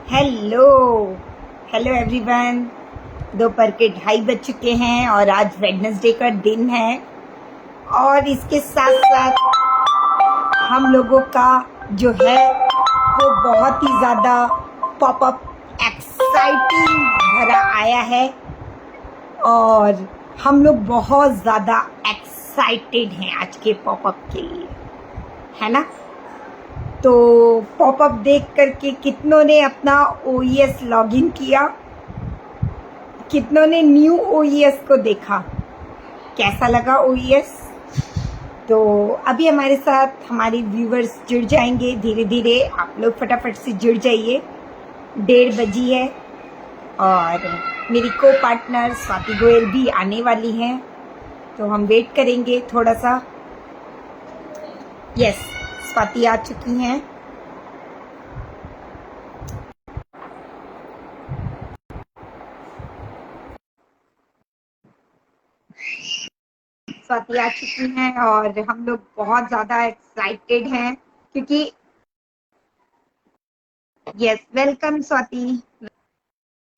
Hello hello everyone. दोपहर के 2:30 बज चुके हैं और आज वेडनेसडे का दिन है और इसके साथ साथ हम लोगों का जो है वो बहुत ही ज़्यादा पॉपअप एक्साइटिंग भरा आया है और हम लोग बहुत ज़्यादा एक्साइटेड हैं आज के पॉपअप के लिए, है ना। तो पॉपअप देख करके कितनों ने अपना OES लॉगिन किया, कितनों ने न्यू OES को देखा, कैसा लगा OES। तो अभी हमारे साथ हमारे व्यूवर्स जुड़ जाएंगे धीरे धीरे, आप लोग फटाफट से जुड़ जाइए। 1:30 बजी है और मेरी को पार्टनर स्वाति गोयल भी आने वाली हैं, तो हम वेट करेंगे थोड़ा सा। यस, स्वाति आ चुकी हैं। स्वाति आ चुकी हैं और हम लोग बहुत ज्यादा एक्साइटेड हैं क्योंकि yes, welcome Swati.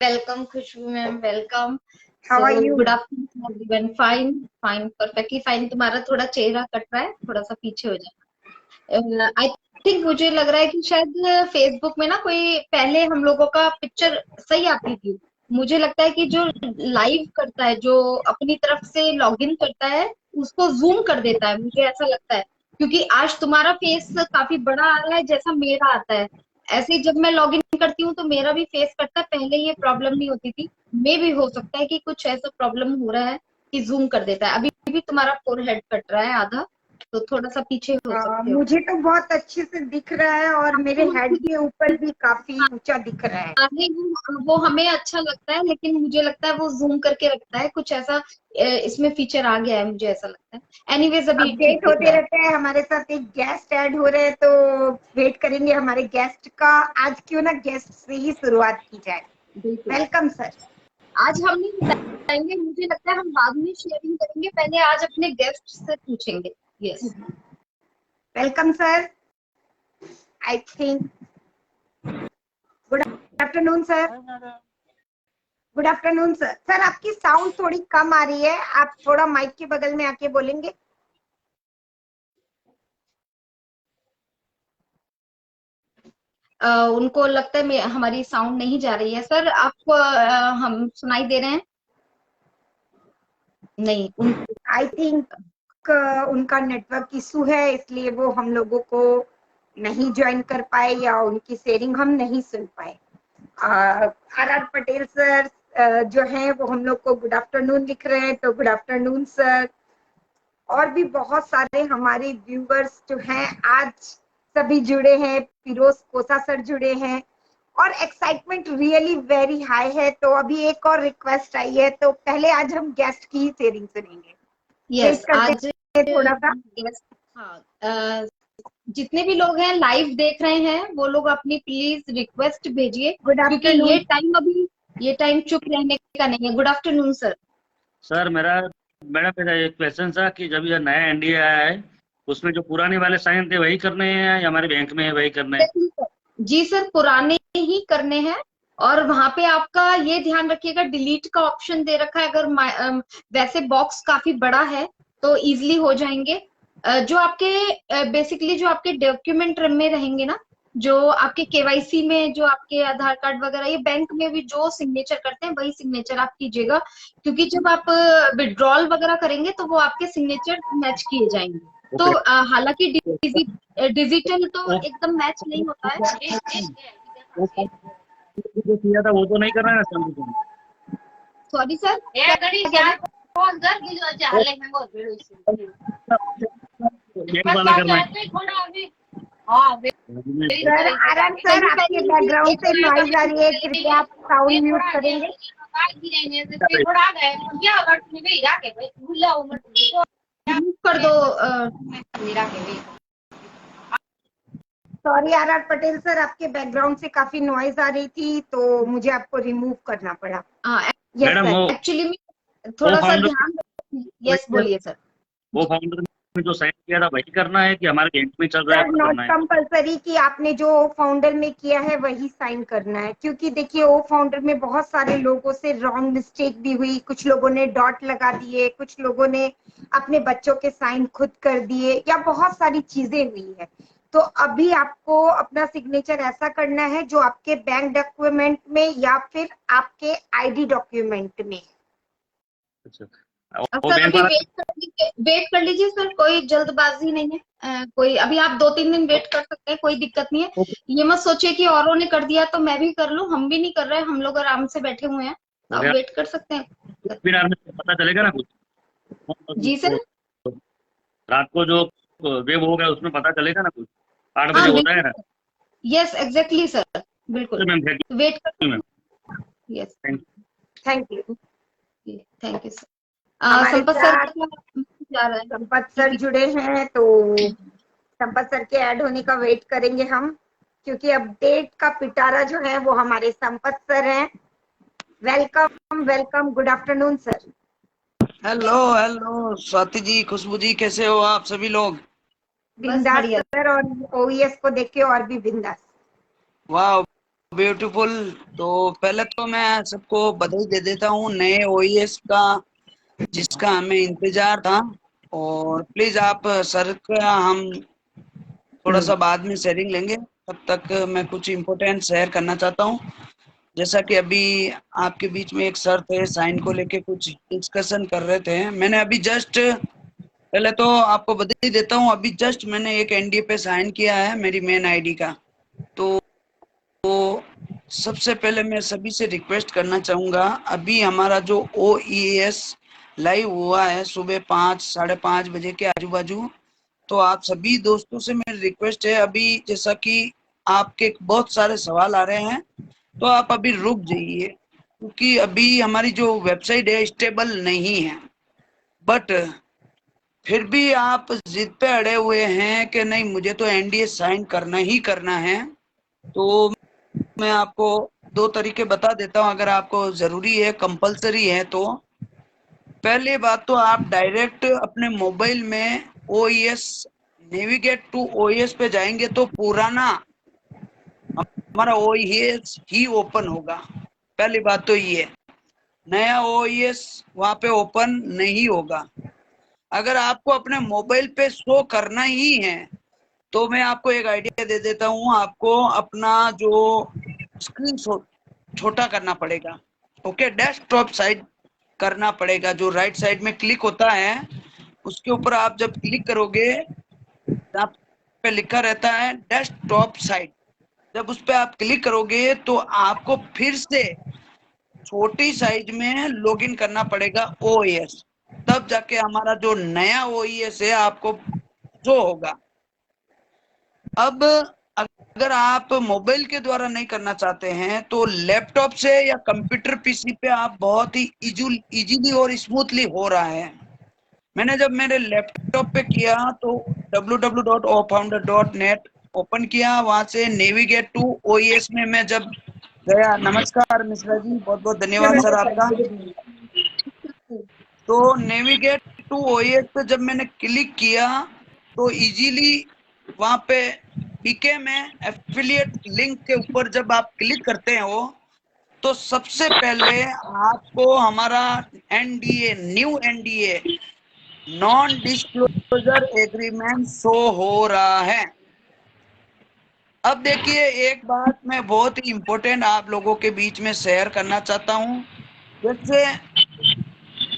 Welcome Khushboo ma'am, welcome. How are you? Good afternoon everyone. Fine fine, perfectly fine. तुम्हारा थोड़ा चेहरा कट रहा है, थोड़ा सा पीछे हो जाए। आई थिंक मुझे लग रहा है कि शायद फेसबुक में ना कोई पहले हम लोगों का पिक्चर सही आती थी। मुझे लगता है कि जो लाइव करता है, जो अपनी तरफ से लॉगिन करता है, उसको जूम कर देता है, मुझे ऐसा लगता है। क्योंकि आज तुम्हारा फेस काफी बड़ा आ रहा है जैसा मेरा आता है। ऐसे ही जब मैं लॉगिन करती हूँ तो मेरा भी फेस कटता है। पहले ये प्रॉब्लम नहीं होती थी। मे भी हो सकता है कि कुछ ऐसा प्रॉब्लम हो रहा है कि जूम कर देता है। अभी भी तुम्हारा फोरहेड कट रहा है आधा, तो थोड़ा सा पीछे हो सकते हो। मुझे तो बहुत अच्छे से दिख रहा है और मेरे हेड के ऊपर भी काफी ऊंचा दिख रहा है। नहीं, वो हमें अच्छा लगता है, लेकिन मुझे लगता है वो जूम करके रखता है, कुछ ऐसा इसमें फीचर आ गया है, मुझे ऐसा लगता है। एनीवेज अभी ठीक अपडेट दिख होते रहा है। रहते हैं। हमारे साथ एक गेस्ट ऐड हो रहे हैं तो वेट करेंगे हमारे गेस्ट का। आज क्यों ना गेस्ट से ही शुरुआत की जाए। बिल्कुल। Welcome sir. आज हम नहीं बताएंगे, मुझे लगता है हम बाद में शेयरिंग करेंगे, पहले आज अपने गेस्ट से पूछेंगे। Yes, welcome sir. I think good afternoon sir. Good afternoon sir. Sir आपकी साउंड थोड़ी कम आ रही है, आप थोड़ा माइक के बगल में आके बोलेंगे। उनको लगता है हमारी साउंड नहीं जा रही है। सर आपको हम सुनाई दे रहे हैं? नहीं, आई थिंक उनका नेटवर्क इशू है, इसलिए वो हम लोगों को नहीं ज्वाइन कर पाए या उनकी शेयरिंग हम नहीं सुन पाए। RR पटेल सर जो हैं वो हम लोग को गुड आफ्टरनून लिख रहे हैं, तो गुड आफ्टरनून सर। और भी बहुत सारे हमारे व्यूवर्स जो हैं आज सभी जुड़े हैं। फिरोज कोसा सर जुड़े हैं और एक्साइटमेंट रियली वेरी हाई है। तो अभी एक और रिक्वेस्ट आई है, तो पहले आज हम गेस्ट की शेयरिंग सुनेंगे। यस, करते आज हैं थोड़ा सा। गेस्ट, हाँ, जितने भी लोग हैं लाइव देख रहे हैं वो लोग अपनी प्लीज रिक्वेस्ट भेजिए, गुड क्योंकि आफ्टरनून। ये टाइम चुप रहने का नहीं है। Good afternoon sir. सर मेरा एक क्वेश्चन था कि जब यह नया एनडीए आया है उसमें जो पुराने वाले साइन थे वही करने हैं या हमारे बैंक में है वही करने हैं? जी सर, पुराने ही करने हैं। और वहां पे आपका ये ध्यान रखिएगा, डिलीट का ऑप्शन दे रखा है। अगर वैसे बॉक्स काफी बड़ा है तो इजीली हो जाएंगे। जो आपके बेसिकली जो आपके डॉक्यूमेंट में रहेंगे ना, जो आपके केवाईसी में, जो आपके आधार कार्ड वगैरह, ये बैंक में भी जो सिग्नेचर करते हैं वही सिग्नेचर आप कीजिएगा। क्योंकि जब आप विड्रॉल वगैरह करेंगे तो वो आपके सिग्नेचर मैच किए जाएंगे। तो हालांकि डिजिटल तो एकदम मैच नहीं होता है। जो किया था वो तो नहीं कर रहा है ना सर? सॉरी सर, बैंक वाला करना है। सर आराम सर, आपके बैकग्राउंड से नॉइज आ रही है, कृपया आप साउंड म्यूट करेंगे। कर दो। सॉरी RR पटेल सर, आपके बैकग्राउंड से काफी नॉइज आ रही थी तो मुझे आपको रिमूव करना पड़ा। मैडम वो एक्चुअली में थोड़ा सा फाउंडर ध्यान। यस, बोलिए सर। वो फाउंडर में जो साइन किया था वही करना है कि हमारे बैंक में चल रहा है सर तो नॉट करना है? कंपलसरी कि आपने जो फाउंडर में किया है वही साइन करना है, क्योंकि देखिए वो फाउंडर में बहुत सारे लोगों से रॉन्ग मिस्टेक भी हुई, कुछ लोगों ने डॉट लगा दिए, कुछ लोगों ने अपने बच्चों के साइन खुद कर दिए, या बहुत सारी चीजें हुई है। तो अभी आपको अपना सिग्नेचर ऐसा करना है जो आपके बैंक डॉक्यूमेंट में या फिर आपके आईडी डॉक्यूमेंट में। अच्छा, अब वो सर बैंक अभी वाला वेट कर लीजिए सर, कोई जल्दबाजी नहीं है। कोई अभी आप 2-3 दिन वेट कर सकते हैं, कोई दिक्कत नहीं है। ये मत सोचिए कि औरों ने कर दिया तो मैं भी कर लूं, हम भी नहीं कर रहे हैं, हम लोग आराम से बैठे हुए हैं, तो हो आप गया, वेट कर सकते हैं। वेबिनार में पता चलेगा ना कुछ? जी सर। रात को जो वेब होगा उसमें पता चलेगा ना कुछ? 8 बजे हाँ होता है बिल्कुल ना? सर, यस एग्जैक्टली सर, बिल्कुल। तो मैम थैंक वेट कर, you ma'am, yes, thank thank you. Thank you sir. हमारे संपत सर साथ का जा रहा है संपत सर जुड़े हैं, तो संपत सर के ऐड होने का वेट करेंगे हम, क्योंकि अपडेट का पिटारा जो है वो हमारे संपत सर हैं। Welcome welcome, good afternoon sir. Hello hello Swati ji, Khushboo ji, कैसे हो आप सभी लोग? बस बिंदास बढ़िया। सर, और ओवीएस को देख के और भी बिंदास। वाह, ब्यूटीफुल। तो पहले तो मैं सबको बधाई दे देता हूँ नए ओईएस का, जिसका हमें इंतजार था। और प्लीज आप सर का हम थोड़ा सा बाद में शेयरिंग लेंगे, तब तक मैं कुछ इम्पोर्टेंट शेयर करना चाहता हूँ। जैसा कि अभी आपके बीच में एक सर थे, साइन को लेके कुछ डिस्कशन कर रहे थे। मैंने अभी जस्ट, पहले तो आपको बधाई देता हूँ, अभी जस्ट मैंने एक एनडीए पे साइन किया है मेरी मेन आईडी का। तो सबसे पहले मैं सभी से रिक्वेस्ट करना चाहूँगा, अभी हमारा जो ओईएस लाइव हुआ है सुबह 5, 5:30 बजे के आजू बाजू, तो आप सभी दोस्तों से मेरी रिक्वेस्ट है, अभी जैसा कि आपके बहुत सारे सवाल आ रहे हैं, तो आप अभी रुक जाइए, क्योंकि अभी हमारी जो वेबसाइट है स्टेबल नहीं है। बट फिर भी आप जिद पे अड़े हुए हैं कि नहीं मुझे तो एनडीए साइन करना ही करना है, तो मैं आपको 2 तरीके बता देता हूं, अगर आपको जरूरी है, कंपलसरी है तो। पहली बात तो आप डायरेक्ट अपने मोबाइल में ओईएस नेविगेट टू ओईएस पे जाएंगे तो पुराना हमारा ओईएस ही ओपन होगा। पहली बात तो ये, नया ओईएस वहां पे ओपन नहीं होगा। अगर आपको अपने मोबाइल पे शो करना ही है तो मैं आपको एक आइडिया दे देता हूँ, आपको अपना जो स्क्रीन छोटा करना पड़ेगा। ओके, डेस्कटॉप साइड करना पड़ेगा, जो राइट साइड में क्लिक होता है उसके ऊपर आप जब क्लिक करोगे, जहाँ पे लिखा रहता है डेस्कटॉप साइड, जब उस पर आप क्लिक करोगे तो आपको फिर से छोटी साइज में लॉगिन करना पड़ेगा ओएस, तब जाके हमारा जो नया ओएस है आपको जो होगा। अब अगर आप मोबाइल के द्वारा नहीं करना चाहते हैं तो लैपटॉप से या कंप्यूटर पीसी पे आप बहुत ही इजीली और स्मूथली हो रहा है। मैंने जब मेरे लैपटॉप पे किया तो www.ofounder.net ओपन किया, वहां से नेविगेट टू ओईएस में मैं जब गया, नमस्कार मिश्रा जी, बहुत बहुत धन्यवाद सर आपका। तो नेविगेट टू ओएस पे जब मैंने क्लिक किया तो इजीली वहां पे पीके में एफिलिएट लिंक के ऊपर जब आप क्लिक करते हो तो सबसे पहले आपको हमारा NDA, new NDA, non disclosure agreement show हो रहा है। अब देखिए, एक बात मैं बहुत ही इंपॉर्टेंट आप लोगों के बीच में शेयर करना चाहता हूं। जैसे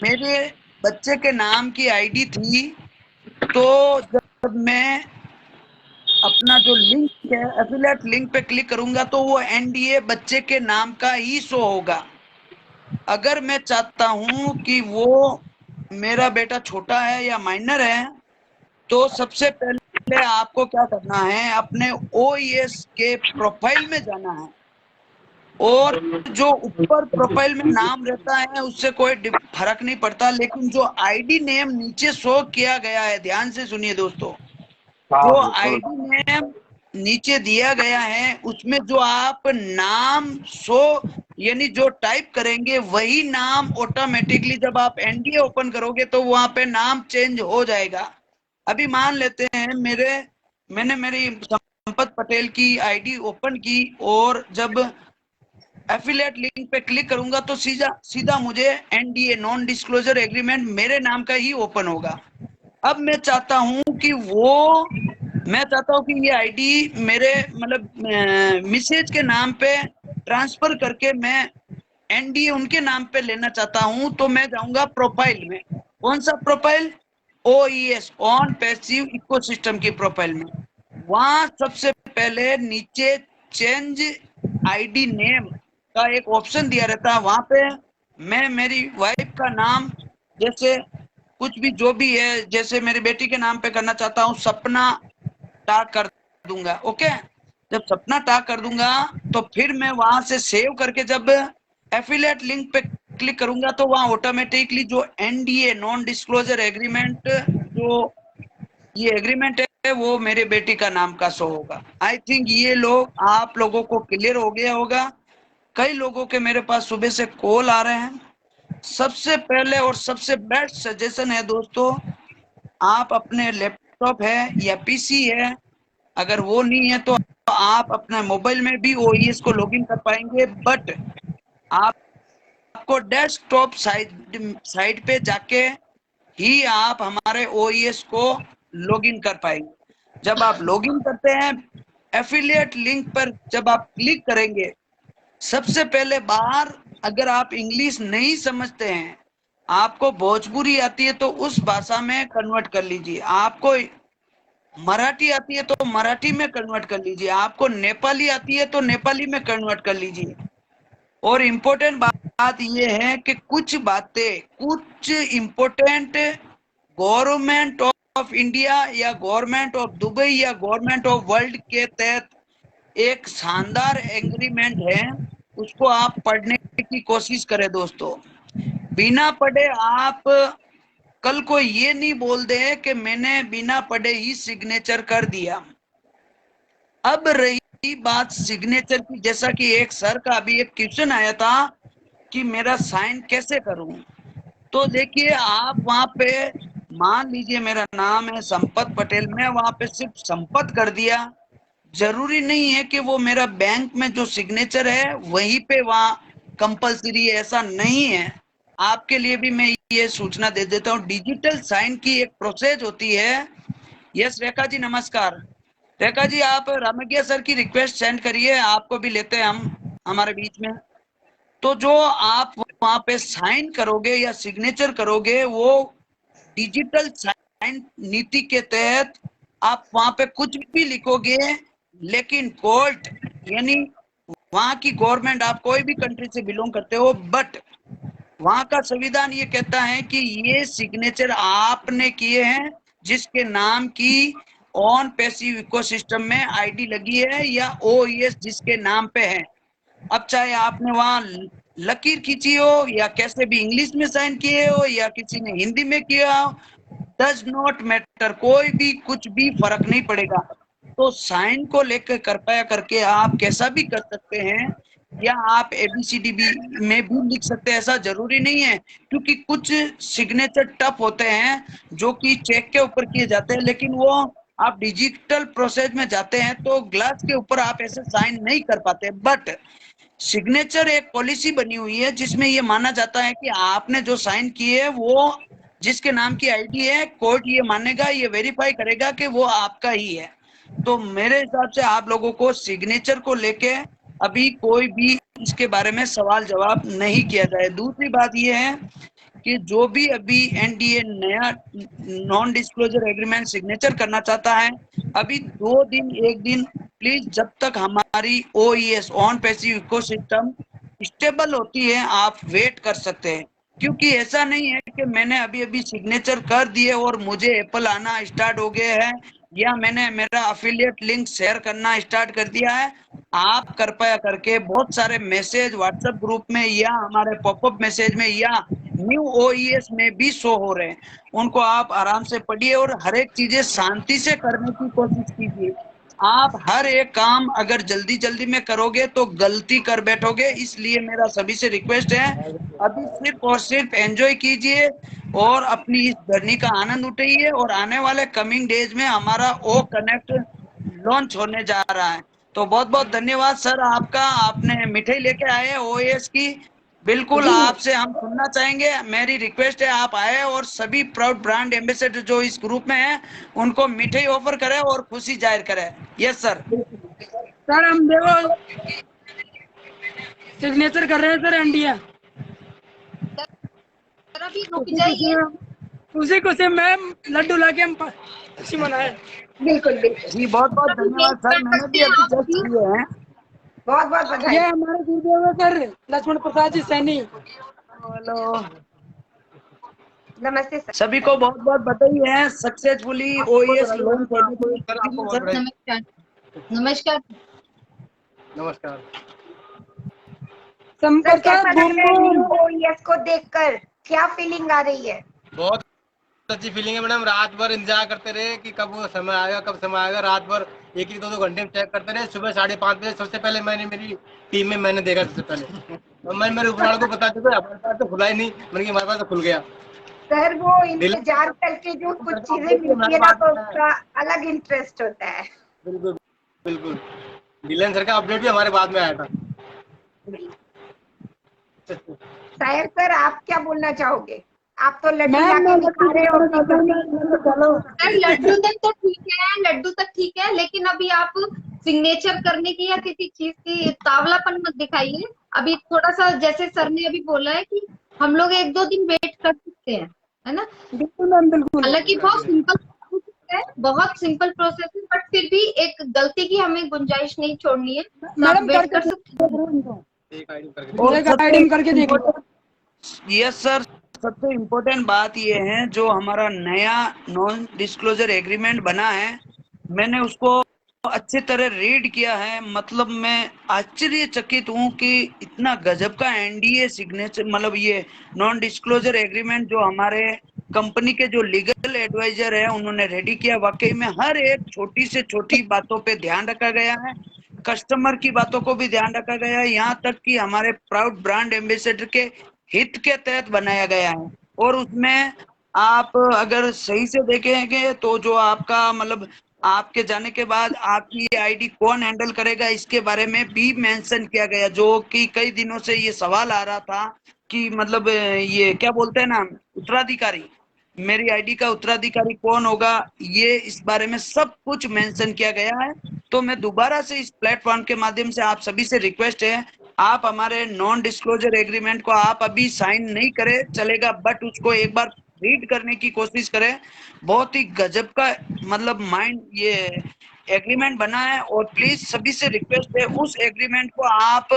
मेरे बच्चे के नाम की आईडी थी, तो जब मैं अपना जो लिंक है एफिलिएट लिंक पे क्लिक करूंगा तो वो एनडीए बच्चे के नाम का ही शो होगा। अगर मैं चाहता हूं कि वो मेरा बेटा छोटा है या माइनर है, तो सबसे पहले आपको क्या करना है, अपने ओईएस के प्रोफाइल में जाना है, और जो ऊपर प्रोफाइल में नाम रहता है उससे कोई फर्क नहीं पड़ता, लेकिन जो आईडी नेम नीचे शो किया गया है, ध्यान से सुनिए दोस्तों, जो आईडी नेम नीचे दिया गया है उसमें जो आप नाम शो यानी जो टाइप करेंगे वही नाम ऑटोमेटिकली जब आप एनडीए ओपन करोगे तो वहां पे नाम चेंज हो जाएगा। अभी मान लेते हैं मैंने मेरी संपत पटेल की आईडी ओपन की और जब एफिलिएट लिंक पे क्लिक करूंगा तो सीधा सीधा मुझे एनडीए नॉन डिस्क्लोजर एग्रीमेंट मेरे नाम का ही ओपन होगा। अब मैं चाहता हूं कि ये आईडी मेरे मतलब मिसेज के नाम पे ट्रांसफर करके मैं एनडीए उनके नाम पे लेना चाहता हूं। तो मैं जाऊंगा प्रोफाइल में। कौन सा प्रोफाइल? ओईएस ऑन पैसिव इकोसिस्टम की प्रोफाइल में। वहां सबसे पहले नीचे चेंज आईडी नेम का एक ऑप्शन दिया रहता है। वहां पे मैं मेरी वाइफ का नाम जैसे कुछ भी जो भी है, जैसे मेरी बेटी के नाम पे करना चाहता हूँ सपना टाक कर दूंगा। ओके, जब सपना टाक कर दूंगा तो फिर मैं वहां से सेव करके जब एफिलिएट लिंक पे क्लिक करूंगा तो वहां ऑटोमेटिकली जो एनडीए नॉन डिस्क्लोजर एग्रीमेंट जो ये एग्रीमेंट है वो मेरे बेटी का नाम का शो होगा। आई थिंक ये लोग आप लोगों को क्लियर हो गया होगा। कई लोगों के मेरे पास सुबह से कॉल आ रहे हैं। सबसे पहले और सबसे बेस्ट सजेशन है दोस्तों, आप अपने लैपटॉप है या पीसी है, अगर वो नहीं है तो आप अपने मोबाइल में भी ओईएस को लॉगिन कर पाएंगे। बट आपको डेस्कटॉप साइट पे जाके ही आप हमारे ओईएस को लॉगिन कर पाएंगे। जब आप लॉगिन करते हैं एफिलिएट लिंक पर जब आप क्लिक करेंगे, सबसे पहले बाहर अगर आप इंग्लिश नहीं समझते हैं, आपको भोजपुरी आती है तो उस भाषा में कन्वर्ट कर लीजिए, आपको मराठी आती है तो मराठी में कन्वर्ट कर लीजिए, आपको नेपाली आती है तो नेपाली में कन्वर्ट कर लीजिए। और इम्पोर्टेंट बात यह है कि कुछ इम्पोर्टेंट गवर्नमेंट ऑफ इंडिया या गवर्नमेंट ऑफ दुबई या गवर्नमेंट ऑफ वर्ल्ड के तहत एक शानदार एग्रीमेंट है, उसको आप पढ़ने की कोशिश करें दोस्तों। बिना पढ़े आप कल को ये नहीं बोल दे कि मैंने बिना पढ़े ही सिग्नेचर कर दिया। अब रही बात सिग्नेचर की, जैसा कि एक सर का अभी एक क्वेश्चन आया था कि मेरा साइन कैसे करूं, तो देखिए आप वहां पे मान लीजिए मेरा नाम है संपत पटेल, मैं वहां पे सिर्फ संपत कर दिया। जरूरी नहीं है कि वो मेरा बैंक में जो सिग्नेचर है वहीं पे वहां कंपलसरी है, ऐसा नहीं है। आपके लिए भी मैं ये सूचना दे देता हूँ, डिजिटल साइन की एक प्रोसेस होती है। यस रेखा जी नमस्कार। रेखा जी आप रामज्ञा सर की रिक्वेस्ट सेंड करिए, आपको भी लेते हैं हम हमारे बीच में। तो जो आप वहां पे साइन करोगे या सिग्नेचर करोगे वो डिजिटल साइन नीति के तहत आप वहां पे कुछ भी लिखोगे, लेकिन कोर्ट यानी वहां की गवर्नमेंट, आप कोई भी कंट्री से बिलोंग करते हो, बट वहां का संविधान ये कहता है कि ये सिग्नेचर आपने किए हैं जिसके नाम की ऑन पैसिव इकोसिस्टम में आईडी लगी है या ओईएस जिसके नाम पे है। अब चाहे आपने वहां लकीर खींची हो या कैसे भी इंग्लिश में साइन किए हो या किसी ने हिंदी में किया हो, डज नॉट मैटर, कोई भी कुछ भी फर्क नहीं पड़ेगा। तो साइन को लेकर कृपया करके आप कैसा भी कर सकते हैं या आप ABCDB में भी लिख सकते हैं, ऐसा जरूरी नहीं है, क्योंकि कुछ सिग्नेचर टफ होते हैं जो कि चेक के ऊपर किए जाते हैं, लेकिन वो आप डिजिटल प्रोसेस में जाते हैं तो ग्लास के ऊपर आप ऐसे साइन नहीं कर पाते। बट सिग्नेचर एक पॉलिसी बनी हुई है जिसमें ये माना जाता है कि आपने जो साइन किए है वो जिसके नाम की आईडी है, कोर्ट ये मानेगा, ये वेरीफाई करेगा कि वो आपका ही है। तो मेरे हिसाब से आप लोगों को सिग्नेचर को लेके अभी कोई भी इसके बारे में सवाल जवाब नहीं किया जाए। दूसरी बात ये है कि जो भी अभी एनडीए नया नॉन डिस्क्लोजर एग्रीमेंट सिग्नेचर करना चाहता है, अभी 2 दिन 1 दिन प्लीज जब तक हमारी ओईएस ऑन पैसिव इकोसिस्टम स्टेबल होती है आप वेट कर सकते हैं, क्योंकि ऐसा नहीं है कि मैंने अभी सिग्नेचर कर दिए और मुझे एप्पल आना स्टार्ट हो गया है या मैंने मेरा अफिलिएट लिंक शेयर करना स्टार्ट कर दिया है। आप कृपया करके बहुत सारे मैसेज व्हाट्सएप ग्रुप में या हमारे पॉपअप मैसेज में या न्यू ओईएस में भी शो हो रहे हैं, उनको आप आराम से पढ़िए और हर एक चीजें शांति से करने की कोशिश कीजिए। आप हर एक काम अगर जल्दी जल्दी में करोगे तो गलती कर बैठोगे, इसलिए मेरा सभी से रिक्वेस्ट है, अभी सिर्फ और सिर्फ एंजॉय कीजिए और अपनी इस जर्नी का आनंद उठाइए। और आने वाले कमिंग डेज में हमारा ओ कनेक्ट लॉन्च होने जा रहा है। तो बहुत बहुत धन्यवाद सर आपका, आपने मिठाई लेके आए ओएस की। बिल्कुल आपसे हम सुनना चाहेंगे, मेरी रिक्वेस्ट है आप आए और सभी प्राउड ब्रांड एम्बेसडर जो इस ग्रुप में हैं उनको मिठाई ऑफर करें और खुशी जाहिर करें। Yes sir. सर हम देखो सिग्नेचर कर रहे हैं सर एनडीए, जरा भी रुक जाइए। उसी को से मैम लड्डू लाके हम खुशी मनाए। बिल्कुल बिल्कुल। जी बहुत बहुत धन्यवाद सर, मैंने भी अभी जस्ट किए हैं। बहुत बहुत बधाई। ये हमारे गुरुदेव है सर लक्ष्मण प्रसाद जी सैनी। हेलो, नमस्ते सर। सभी को बहुत बहुत बधाई है सक्सेसफुली ओएस लॉन्च होने के लिए। नमस्कार नमस्कार। नमस्कार। सर संपर्क कैसा लग रहा है न्यू बूम ओएस को देखकर, क्या फीलिंग आ रही है? बहुत अच्छी फीलिंग है मैडम। रात भर इंतजार करते रहे कि कब वो समय आएगा, कब समय आएगा। रात भर एक एक दो घंटे में चेक करते रहे। सुबह 5:30 बजे सबसे पहले मैंने मेरी टीम में मैंने देखा सबसे पहले, और मैं मेरे ऊपर वालों को बता दूंगा हमारे पास तो खुला ही नहीं, मैंने हमारे पास तो खुल गया। सर वो इंतजार करके जो कुछ चीजें मिलती है ना तो उसका अलग इंटरेस्ट होता है। बिल्कुल बिल्कुल। डिलन सर का अपडेट भी हमारे बाद में आया था। सायर सर आप क्या बोलना चाहोगे? आप तो लड्डू मैम लाके दिखा रहे हो। सर लड्डू तक तो ठीक है, लड्डू तक ठीक है, लेकिन अभी आप सिग्नेचर करने की या किसी चीज की तावलापन मत दिखाइए। अभी थोड़ा सा जैसे सर ने अभी बोला है कि हम लोग 1-2 दिन वेट कर सकते हैं, है ना। बिल्कुल मैम बिल्कुल। हालांकि बहुत सिंपल प्रोसेस है, बहुत सिंपल प्रोसेस है, बट फिर भी एक गलती की हमें गुंजाइश नहीं छोड़नी है। तो आप मैडम वेट कर सकते हैं। एक आईडी करके एक आइटम करके देखो। यस सर, सबसे इम्पोर्टेंट बात ये है जो हमारा नया नॉन डिस्क्लोजर एग्रीमेंट बना है, मैंने उसको अच्छी तरह रीड किया है। मतलब मैं आश्चर्यचकित हूँ कि इतना गजब का एनडीए सिग्नेचर, मतलब ये नॉन डिस्क्लोजर एग्रीमेंट जो हमारे कंपनी के जो लीगल एडवाइजर है उन्होंने रेडी किया। वाकई में हर एक छोटी से छोटी बातों पे ध्यान रखा गया है, कस्टमर की बातों को भी ध्यान रखा गया है, यहाँ तक कि हमारे प्राउड ब्रांड एम्बेसडर के हित के तहत बनाया गया है। और उसमें आप अगर सही से देखेंगे तो जो आपका मतलब आपके जाने के बाद आपकी ये आईडी कौन हैंडल करेगा इसके बारे में भी मेंशन किया गया, जो कि कई दिनों से ये सवाल आ रहा था कि मतलब ये क्या बोलते हैं ना, उत्तराधिकारी, मेरी आईडी का उत्तराधिकारी कौन होगा, ये इस बारे में सब कुछ मेंशन किया गया है। तो मैं दोबारा से इस प्लेटफॉर्म के माध्यम से आप सभी से रिक्वेस्ट है, आप हमारे नॉन डिस्क्लोजर एग्रीमेंट को आप अभी साइन नहीं करें चलेगा, बट उसको एक बार रीड करने की कोशिश करें। बहुत ही गजब का मतलब माइंड ये एग्रीमेंट बना है। और प्लीज सभी से रिक्वेस्ट है उस एग्रीमेंट को आप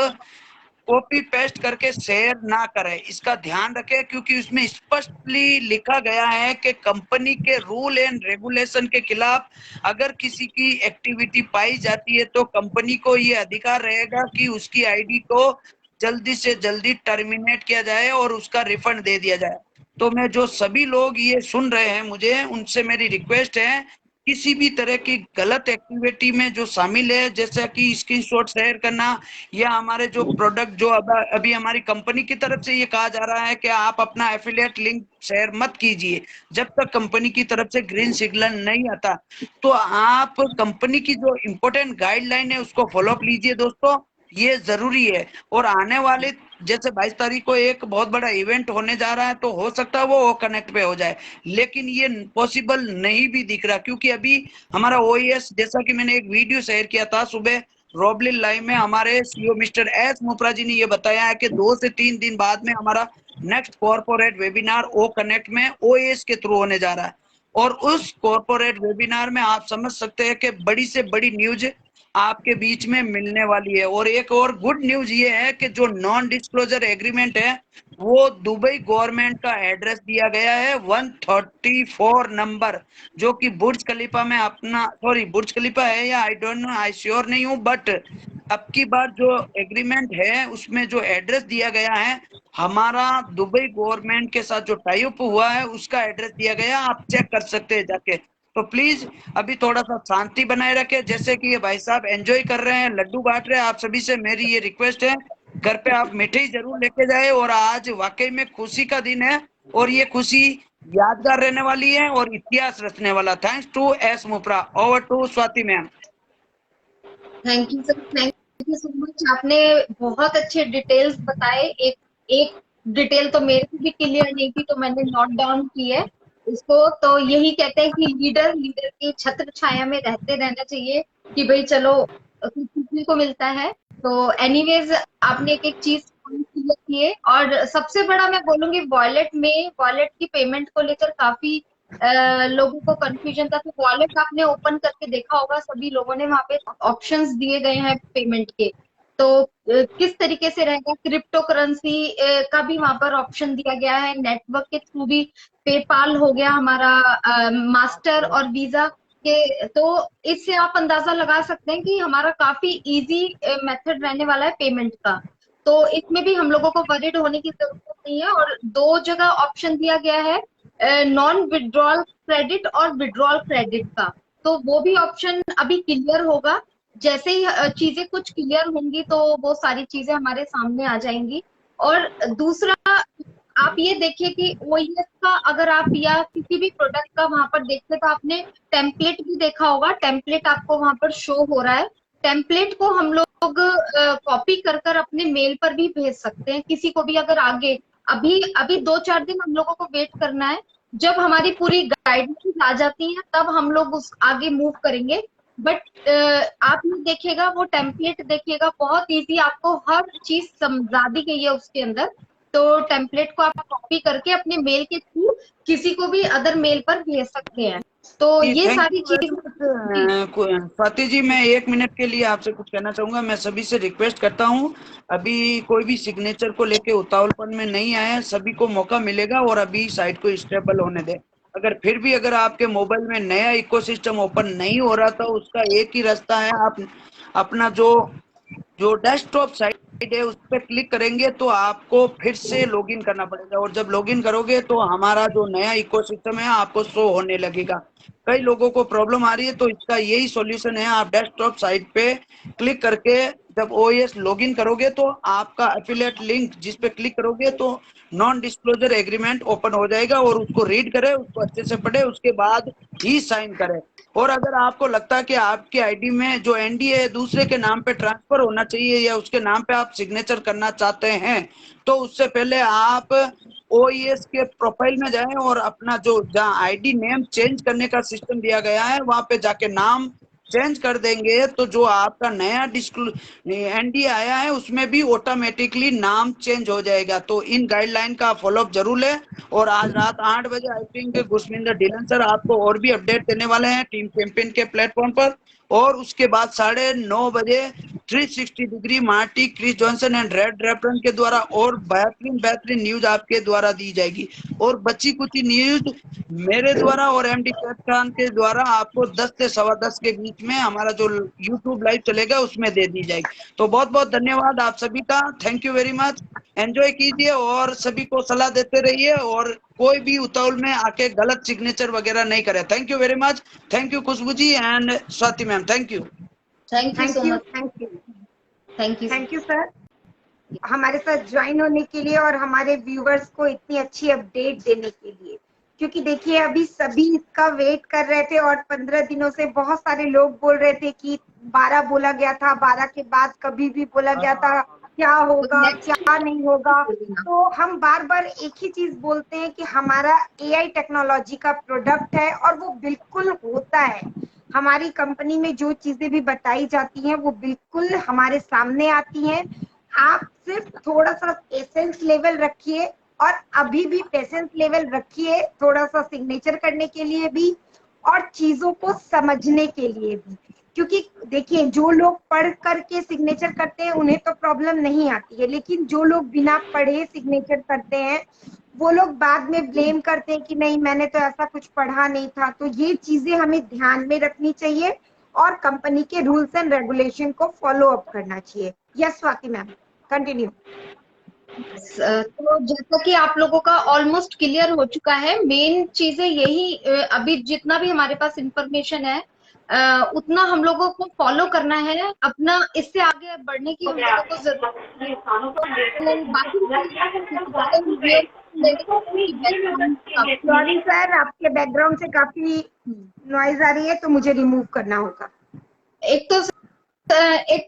कॉपी पेस्ट करके शेयर ना करें, इसका ध्यान रखें, क्योंकि उसमें स्पष्टली लिखा गया है कि कंपनी के रूल एंड रेगुलेशन के खिलाफ अगर किसी की एक्टिविटी पाई जाती है तो कंपनी को ये अधिकार रहेगा कि उसकी आईडी को जल्दी से जल्दी टर्मिनेट किया जाए और उसका रिफंड दे दिया जाए। तो मैं जो सभी लोग ये सुन रहे हैं मुझे उनसे मेरी रिक्वेस्ट है, किसी भी तरह की गलत एक्टिविटी में जो शामिल है, जैसा कि स्क्रीनशॉट शेयर करना या हमारे जो प्रोडक्ट जो अभी हमारी कंपनी की तरफ से ये कहा जा रहा है कि आप अपना एफिलिएट लिंक शेयर मत कीजिए जब तक कंपनी की तरफ से ग्रीन सिग्नल नहीं आता। तो आप कंपनी की जो इम्पोर्टेंट गाइडलाइन है उसको फॉलो अप लीजिए दोस्तों, ये जरूरी है। और आने वाले जैसे 22 तारीख को एक बहुत बड़ा इवेंट होने जा रहा है, तो हो सकता है वो कनेक्ट पे हो जाए, लेकिन ये पॉसिबल नहीं भी दिख रहा, क्योंकि अभी हमारा ओएस, जैसा कि मैंने एक वीडियो शेयर किया था सुबह रोबलिन लाइव में, हमारे सीईओ मिस्टर एस मोपरा जी ने ये बताया है कि 2 से 3 दिन बाद में हमारा next corporate webinar O connect में ओएस के थ्रू होने जा रहा है। और उस कॉर्पोरेट वेबिनार में आप समझ सकते हैं कि बड़ी से बड़ी न्यूज आपके बीच में मिलने वाली है। और एक और गुड न्यूज ये है कि जो नॉन डिस्क्लोजर एग्रीमेंट है वो दुबई गवर्नमेंट का एड्रेस दिया गया है 134 नंबर, जो कि बुर्ज खलीफा में अपना, सॉरी बुर्ज खलीफा है या I don't know, I sure नहीं हूँ, बट अब की बार जो एग्रीमेंट है उसमें जो एड्रेस दिया गया है हमारा दुबई गवर्नमेंट के साथ जो टाई अप हुआ है उसका एड्रेस दिया गया, आप चेक कर सकते हैं जाके। तो प्लीज अभी थोड़ा सा शांति बनाए रखें। जैसे कि ये भाई साहब एंजॉय कर रहे हैं, लड्डू बांट रहे हैं, आप सभी से मेरी ये रिक्वेस्ट है, घर पे आप मिठाई जरूर लेके जाए। और आज वाकई में खुशी का दिन है और ये खुशी यादगार रहने वाली है और इतिहास रचने वाला। थैंक्स टू एस मुप्रा। Over to Swati ma'am. Thank you sir, thank you so much. आपने बहुत अच्छे डिटेल्स बताए। एक एक डिटेल तो मेरे को भी क्लियर नहीं थी, तो मैंने नोट डाउन की है इसको। तो यही कहते हैं कि लीडर की छत्र छाया में रहते रहना चाहिए, कि भाई चलो कुछ सीखने को मिलता है। तो एनीवेज आपने एक एक चीज क्लियर किए। और सबसे बड़ा मैं बोलूंगी, वॉलेट की पेमेंट को लेकर काफी लोगों को कंफ्यूजन था। तो वॉलेट आपने ओपन करके देखा होगा, सभी लोगों ने वहां पे ऑप्शंस दिए गए हैं पेमेंट के। तो किस तरीके से रहेगा, क्रिप्टो करेंसी का भी वहां पर ऑप्शन दिया गया है। नेटवर्क के थ्रू भी पेपाल हो गया हमारा, मास्टर और वीजा के। तो इससे आप अंदाजा लगा सकते हैं कि हमारा काफी इजी मेथड रहने वाला है पेमेंट का। तो इसमें भी हम लोगों को वरीड होने की जरूरत नहीं है। और दो जगह ऑप्शन दिया गया है, नॉन विड्रॉल क्रेडिट और विड्रॉल क्रेडिट का। तो वो भी ऑप्शन अभी क्लियर होगा। जैसे ही चीजें कुछ क्लियर होंगी तो वो सारी चीजें हमारे सामने आ जाएंगी। और दूसरा, आप ये देखिए कि ओईएस का अगर आप या किसी भी प्रोडक्ट का वहां पर देखते तो आपने टेम्पलेट भी देखा होगा। टेम्पलेट आपको वहां पर शो हो रहा है। टेम्पलेट को हम लोग कॉपी कर कर अपने मेल पर भी भेज सकते हैं किसी को भी। अगर आगे अभी अभी 2-4 दिन हम लोगों को वेट करना है। जब हमारी पूरी गाइडलाइंस आ जाती है तब हम लोग उस आगे मूव करेंगे। बट आप ये देखिएगा, वो टेम्पलेट देखिएगा, बहुत इजी, आपको हर चीज समझा दी गई है उसके अंदर। तो टेम्पलेट को आप कॉपी करके अपने मेल के थ्रू किसी को भी अदर मेल पर भेज सकते हैं। तो ये सारी चीज। स्वाति जी, मैं 1 मिनट के लिए आपसे कुछ कहना चाहूंगा। मैं सभी से रिक्वेस्ट करता हूं, अभी कोई भी सिग्नेचर को लेके उतावलपन में नहीं आए, सभी को मौका मिलेगा और अभी साइट को स्टेबल होने दे। अगर आपके मोबाइल में नया इकोसिस्टम ओपन नहीं हो रहा, तो उसका एक ही रास्ता है, आप अपना जो डेस्कटॉप साइट है उस पर क्लिक करेंगे तो आपको फिर से लॉगिन करना पड़ेगा। और जब लॉगिन करोगे तो हमारा जो नया इकोसिस्टम है आपको शो होने लगेगा। कई लोगों को प्रॉब्लम आ रही है, तो इसका यही सॉल्यूशन है। आप डेस्कटॉप साइट पे क्लिक करके जब ओएस लॉगिन करोगे तो आपका एफिलिएट लिंक जिस पे क्लिक करोगे तो नॉन डिस्क्लोजर एग्रीमेंट ओपन हो जाएगा और उसको रीड करें, उसको अच्छे से पढ़े, उसके बाद ही साइन करें। और अगर आपको लगता है कि आपकी आईडी में जो एनडीए है दूसरे के नाम पे ट्रांसफर होना चाहिए या उसके नाम पे आप सिग्नेचर करना चाहते हैं, तो उससे पहले आप ओईएस के प्रोफाइल में जाएं और अपना जो जहाँ आईडी नेम चेंज करने का सिस्टम दिया गया है वहां पे जाके नाम चेंज कर देंगे तो जो आपका नया एनडीए आया है उसमें भी ऑटोमेटिकली नाम चेंज हो जाएगा। तो इन गाइडलाइन का फॉलोअप जरूर ले। और आज रात 8 बजे I think Gurminder Dhillon sir आपको और भी अपडेट देने वाले हैं टीम कैंपेन के प्लेटफॉर्म पर। और उसके बाद 9:30 बजे 360 degree Marty, Chris Johnson and रेड रेफरन के द्वारा और बेहतरीन न्यूज आपके द्वारा दी जाएगी। और बच्ची कुची न्यूज मेरे द्वारा और एमडी खान के द्वारा आपको 10 से 10:15 के बीच में हमारा जो यूट्यूब लाइव चलेगा उसमें दे दी जाएगी। तो बहुत बहुत धन्यवाद आप सभी का। Thank you very much. Enjoy कीजिए और सभी को सलाह देते रहिए और कोई भी उतावल में आके गलत सिग्नेचर वगैरह नहीं करे। Thank you very much. Thank you Khushboo ji and Swati ma'am. Thank you. Thank you so much. Thank you sir, हमारे साथ ज्वाइन होने के लिए और हमारे व्यूवर्स को इतनी अच्छी अपडेट देने के लिए। क्योंकि देखिए अभी सभी इसका वेट कर रहे थे और 15 दिनों से बहुत सारे लोग बोल रहे थे कि 12 बोला गया था, 12 के बाद कभी भी बोला गया था, क्या होगा क्या नहीं होगा। तो हम बार बार एक ही चीज बोलते हैं कि हमारा एआई टेक्नोलॉजी का प्रोडक्ट है और वो बिल्कुल होता है। हमारी कंपनी में जो चीजें भी बताई जाती हैं वो बिल्कुल हमारे सामने आती हैं। आप सिर्फ थोड़ा सा पेशेंस लेवल रखिए और अभी भी पेशेंस लेवल रखिए, थोड़ा सा सिग्नेचर करने के लिए भी और चीजों को समझने के लिए भी। क्योंकि देखिए जो लोग पढ़ करके सिग्नेचर करते हैं उन्हें तो प्रॉब्लम नहीं आती है, लेकिन जो लोग बिना पढ़े सिग्नेचर करते हैं वो लोग बाद में ब्लेम करते हैं कि नहीं मैंने तो ऐसा कुछ पढ़ा नहीं था। तो ये चीजें हमें ध्यान में रखनी चाहिए और कंपनी के रूल्स एंड रेगुलेशन को फॉलो अप करना चाहिए। Yes Swati ma'am, continue. तो जैसा कि आप लोगों का ऑलमोस्ट क्लियर हो चुका है, मेन चीजें यही अभी जितना भी हमारे पास इंफॉर्मेशन है उतना हम लोगों को फॉलो करना है, अपना इससे आगे बढ़ने की हम लोगों को जरूरत है। तो बाकी सॉरी सर, आपके बैकग्राउंड से काफी नॉइज आ रही है, तो मुझे रिमूव करना होगा। एक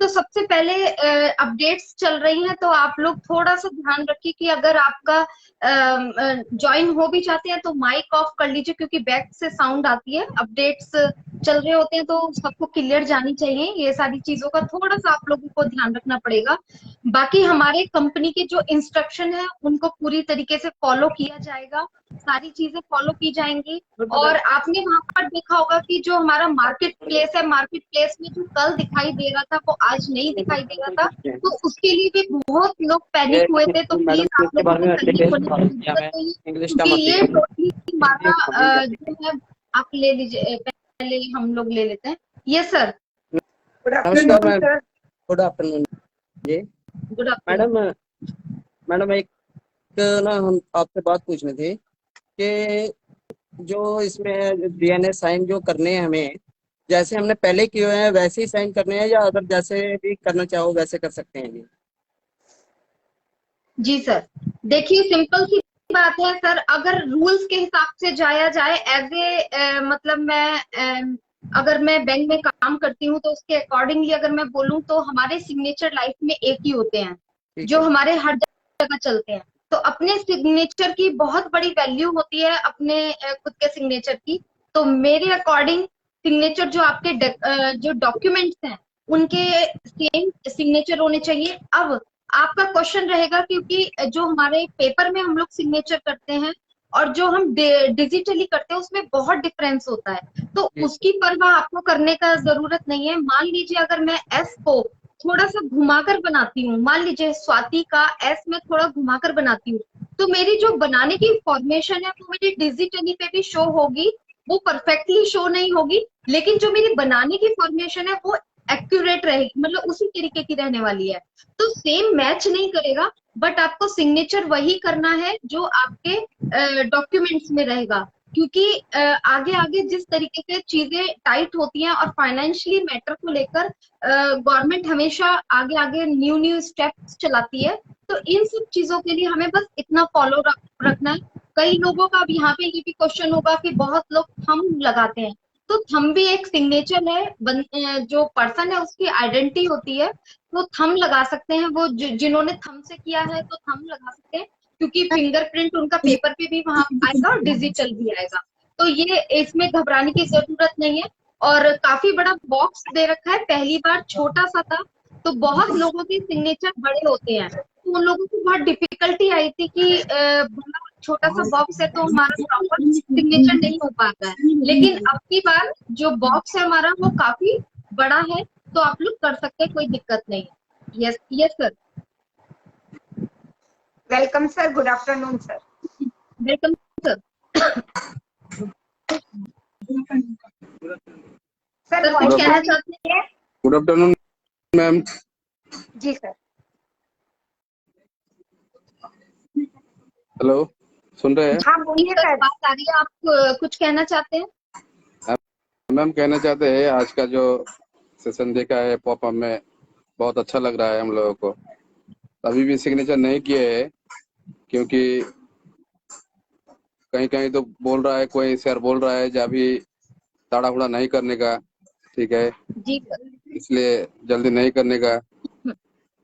तो सबसे पहले अपडेट्स चल रही हैं, तो आप लोग थोड़ा सा ध्यान रखिए कि अगर आपका ज्वाइन हो भी जाते हैं तो माइक ऑफ कर लीजिए, क्योंकि बैक से साउंड आती है। अपडेट्स चल रहे होते हैं तो सबको क्लियर जानी चाहिए, ये सारी चीजों का थोड़ा सा आप लोगों को ध्यान रखना पड़ेगा। बाकी हमारे कंपनी के जो इंस्ट्रक्शन है उनको पूरी तरीके से फॉलो किया जाएगा, सारी चीजें फॉलो की जाएंगी। और आपने वहां पर देखा होगा कि जो हमारा मार्केट प्लेस है, मार्केट प्लेस में जो कल दिखाई दे रहा था वो आज नहीं दिखाई दे रहा था, तो उसके लिए भी बहुत लोग पैनिक हुए थे। तो प्लीज आप लोगों को पैनिक होने की जरूरत नहीं है, क्योंकि ये टोटली हमारा जो है, आप ले लीजिए, पहले हम लोग ले लेते हैं। Yes sir. नमस्कार मैम, गुड आफ्टरनून जी। गुड आफ्टरनून मैडम एक ना हम आपसे बात पूछनी थी कि जो इसमें डीएनए साइन जो करने हैं हमें, जैसे हमने पहले किए हुए हैं वैसे ही साइन करने हैं, या अगर जैसे भी करना चाहो वैसे कर सकते हैं जी? जी सर, देखिए सिंपल सी बात है सर, अगर रूल्स के हिसाब से जाया जाए एज ए मतलब मैं अगर मैं बैंक में काम करती हूँ तो उसके अकॉर्डिंगली अगर मैं बोलूँ तो हमारे सिग्नेचर लाइफ में एक ही होते हैं जो हमारे हर जगह चलते हैं। तो अपने सिग्नेचर की बहुत बड़ी वैल्यू होती है, अपने खुद के सिग्नेचर की। तो मेरे अकॉर्डिंग सिग्नेचर जो आपके जो डॉक्यूमेंट्स हैं उनके सेम सिग्नेचर होने चाहिए। अब आपका क्वेश्चन रहेगा, क्योंकि जो हमारे पेपर में हम लोग सिग्नेचर करते हैं और जो हम डिजिटली करते हैं उसमें बहुत डिफरेंस होता है, तो उसकी परवाह आपको करने का जरूरत नहीं है। मान लीजिए अगर मैं एस को थोड़ा सा घुमाकर बनाती हूँ, मान लीजिए स्वाति का एस में थोड़ा घुमाकर बनाती हूँ, तो मेरी जो बनाने की फॉर्मेशन है वो मेरी डिजिटली पे भी शो होगी, वो परफेक्टली शो नहीं होगी, लेकिन जो मेरी बनाने की फॉर्मेशन है वो एक्यूरेट रहेगी, मतलब उसी तरीके की रहने वाली है। तो सेम मैच नहीं करेगा, बट आपको सिग्नेचर वही करना है जो आपके डॉक्यूमेंट्स में रहेगा, क्योंकि आगे आगे जिस तरीके से चीजें टाइट होती हैं और फाइनेंशियली मैटर को लेकर गवर्नमेंट हमेशा आगे आगे न्यू स्टेप्स चलाती है, तो इन सब चीजों के लिए हमें बस इतना फॉलो रखना है। कई लोगों का अब यहाँ पे ये भी क्वेश्चन होगा कि बहुत लोग थंब लगाते हैं, तो थंब भी एक सिग्नेचर है, जो पर्सन है उसकी आइडेंटिटी होती है, वो थंब लगा सकते हैं। वो जिन्होंने थंब से किया है तो थंब लगा सकते हैं, क्योंकि फिंगरप्रिंट उनका पेपर पे भी वहां आएगा और डिजिटल भी आएगा। तो ये इसमें घबराने की जरूरत नहीं है। और काफी बड़ा बॉक्स दे रखा है, पहली बार छोटा सा था, तो बहुत लोगों के सिग्नेचर बड़े होते हैं, तो उन लोगों को बहुत डिफिकल्टी आई थी कि बड़ा छोटा सा बॉक्स है तो हमारा प्रॉपर सिग्नेचर नहीं हो पाता है। लेकिन अब की बार जो बॉक्स है हमारा वो काफी बड़ा है, तो आप लोग कर सकते हैं, कोई दिक्कत नहीं है। Yes yes sir. Welcome sir, good afternoon sir. Welcome sir. Sir कुछ कहना चाहते हैं? Good afternoon ma'am. जी सर। हेलो, सुन रहे हैं? हाँ बोलिए सर। बात आ रही है, आप कुछ कहना चाहते हैं? मैम कहना चाहते हैं आज का जो सेशन देखा है पॉपअप में, बहुत अच्छा लग रहा है हम लोगों को। अभी भी सिग्नेचर नहीं किए हैं, क्योंकि कहीं कहीं तो बोल रहा है, कोई सर बोल रहा है जब भी ताड़ा हुड़ा नहीं करने का, ठीक है जी सर, इसलिए जल्दी नहीं करने का,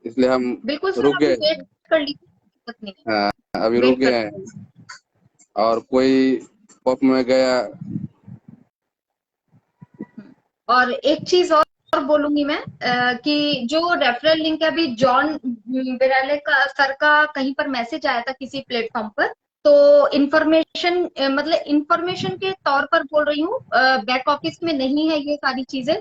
इसलिए हम बिल्कुल सर, रुक गए। वेट कर लीजिए। हाँ, अभी रुक गए हैं। और कोई पॉप में गया। और एक चीज और बोलूंगी मैं कि जो रेफरल लिंक है, अभी जॉन बिराले का सर का कहीं पर मैसेज आया था किसी प्लेटफॉर्म पर, तो इन्फॉर्मेशन मतलब इन्फॉर्मेशन के तौर पर बोल रही हूँ, बैक ऑफिस में नहीं है ये सारी चीजें,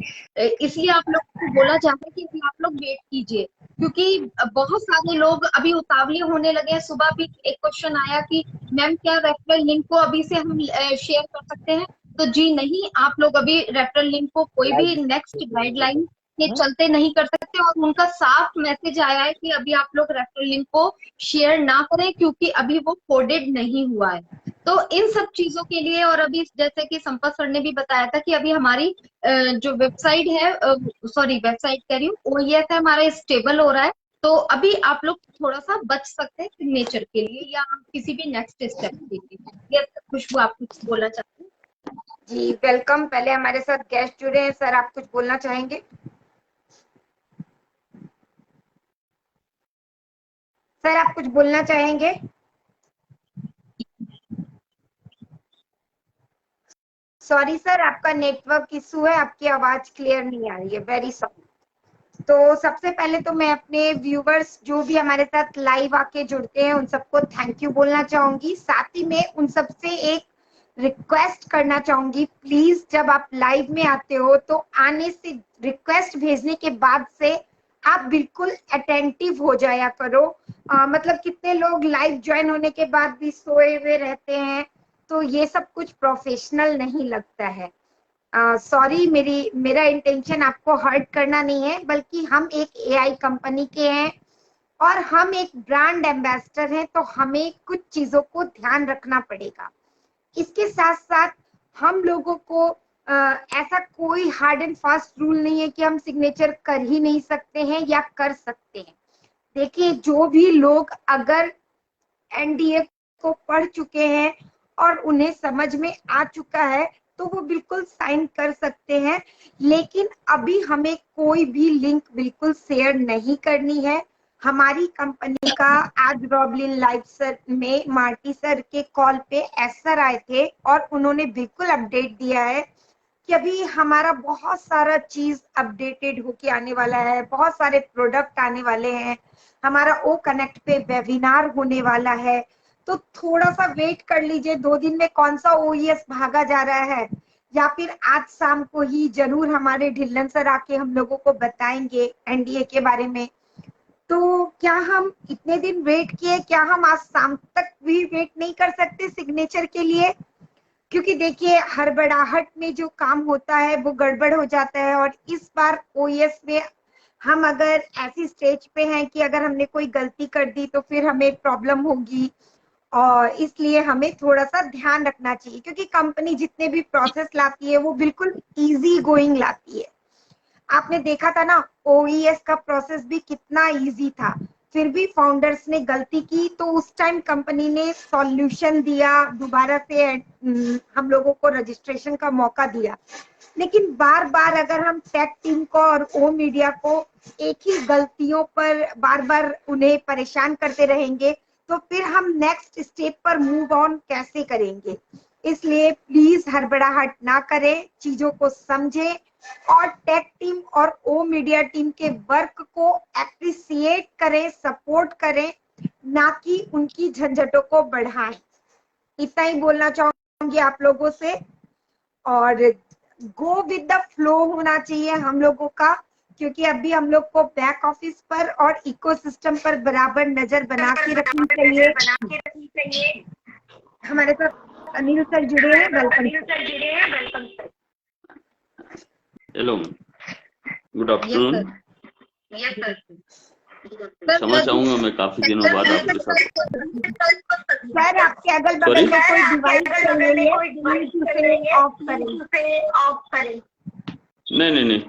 इसलिए आप लोग को बोला जाता है कि आप लोग वेट कीजिए, क्योंकि बहुत सारे लोग अभी उतावले होने लगे हैं। सुबह भी एक क्वेश्चन आया कि मैम क्या रेफरल लिंक को अभी से हम शेयर कर सकते हैं? तो जी नहीं, आप लोग अभी रेफरल लिंक को कोई भी नेक्स्ट गाइडलाइन के चलते नहीं कर सकते, और उनका साफ मैसेज आया है कि अभी आप लोग रेफरल लिंक को शेयर ना करें क्योंकि अभी वो कोडेड नहीं हुआ है। तो इन सब चीजों के लिए, और अभी जैसे कि संपत सर ने भी बताया था कि अभी हमारी जो वेबसाइट है, सॉरी वेबसाइट कह रही हूँ, OES है हमारा, स्टेबल हो रहा है। तो अभी आप लोग थोड़ा सा बच सकते हैं सिग्नेचर के लिए या किसी भी नेक्स्ट स्टेप के लिए। यस खुशबू, आप कुछ बोलना चाहते हैं? जी वेलकम। पहले हमारे साथ गेस्ट जुड़े हैं, सर आप कुछ बोलना चाहेंगे? सर आप कुछ बोलना चाहेंगे? सॉरी सर, आपका नेटवर्क इशू है, आपकी आवाज क्लियर नहीं आ रही है, वेरी सॉरी। तो सबसे पहले तो मैं अपने व्यूवर्स जो भी हमारे साथ लाइव आके जुड़ते हैं उन सबको थैंक यू बोलना चाहूंगी। साथ ही में उन सबसे एक रिक्वेस्ट करना चाहूंगी, प्लीज जब आप लाइव में आते हो तो आने से, रिक्वेस्ट भेजने के बाद से आप बिल्कुल अटेंटिव हो जाया करो। मतलब कितने लोग लाइव ज्वाइन होने के बाद भी सोए हुए रहते हैं, तो ये सब कुछ प्रोफेशनल नहीं लगता है। सॉरी, मेरा इंटेंशन आपको हर्ट करना नहीं है, बल्कि हम एक AI कंपनी के हैं और हम एक ब्रांड एम्बेसडर हैं, तो हमें कुछ चीजों को ध्यान रखना पड़ेगा। इसके साथ साथ हम लोगों को ऐसा कोई हार्ड एंड फास्ट रूल नहीं है कि हम सिग्नेचर कर ही नहीं सकते हैं या कर सकते हैं। देखिए, जो भी लोग अगर NDA को पढ़ चुके हैं और उन्हें समझ में आ चुका है तो वो बिल्कुल साइन कर सकते हैं, लेकिन अभी हमें कोई भी लिंक बिल्कुल शेयर नहीं करनी है। हमारी कंपनी का आज रॉबलिन लाइव सर में मार्टी सर के कॉल पे सर आए थे और उन्होंने बिल्कुल अपडेट दिया है कि अभी हमारा बहुत सारा चीज अपडेटेड होके आने वाला है, बहुत सारे प्रोडक्ट आने वाले हैं, हमारा ओ कनेक्ट पे वेबिनार होने वाला है। तो थोड़ा सा वेट कर लीजिए, 2 दिन में कौन सा OES भागा जा रहा है, या फिर आज शाम को ही जरूर हमारे ढिल्लन सर आके हम लोगों को बताएंगे NDA के बारे में। तो क्या हम इतने दिन वेट किए, क्या हम आज शाम तक भी वेट नहीं कर सकते सिग्नेचर के लिए? क्योंकि देखिए, हड़बड़ाहट में जो काम होता है वो गड़बड़ हो जाता है, और इस बार OES में हम अगर ऐसी स्टेज पे हैं कि अगर हमने कोई गलती कर दी तो फिर हमें प्रॉब्लम होगी, और इसलिए हमें थोड़ा सा ध्यान रखना चाहिए, क्योंकि कंपनी जितने भी प्रोसेस लाती है वो बिल्कुल इजी गोइंग लाती है। आपने देखा था ना, OES का प्रोसेस भी कितना इजी था, फिर भी फाउंडर्स ने गलती की तो उस टाइम कंपनी ने सॉल्यूशन दिया, दोबारा से हम लोगों को रजिस्ट्रेशन का मौका दिया। लेकिन बार बार अगर हम टेक टीम को और ओ मीडिया को एक ही गलतियों पर बार बार उन्हें परेशान करते रहेंगे तो फिर हम नेक्स्ट स्टेप पर मूव ऑन कैसे करेंगे? इसलिए प्लीज हड़बड़ाहट ना करें, चीजों को समझें और टेक टीम और ओ मीडिया टीम के वर्क को एप्रिसिएट करें, सपोर्ट करें, ना कि उनकी झंझटों को बढ़ाएं। इतना ही बोलना चाहूंगी आप लोगों से, और गो विद द फ्लो होना चाहिए हम लोगों का, क्योंकि अभी हम लोग को बैक ऑफिस पर और इकोसिस्टम पर बराबर नजर बना के रखनी चाहिए। हमारे साथ अनिल सर जुड़े हैं, welcome. Hello, good afternoon. Yes sir. क्षमा चाहूंगा, मैं काफी दिनों बाद आपके साथ। सर आपके अगल बगल में कोई डिवाइस चल रही है, ऑफ करें। नहीं,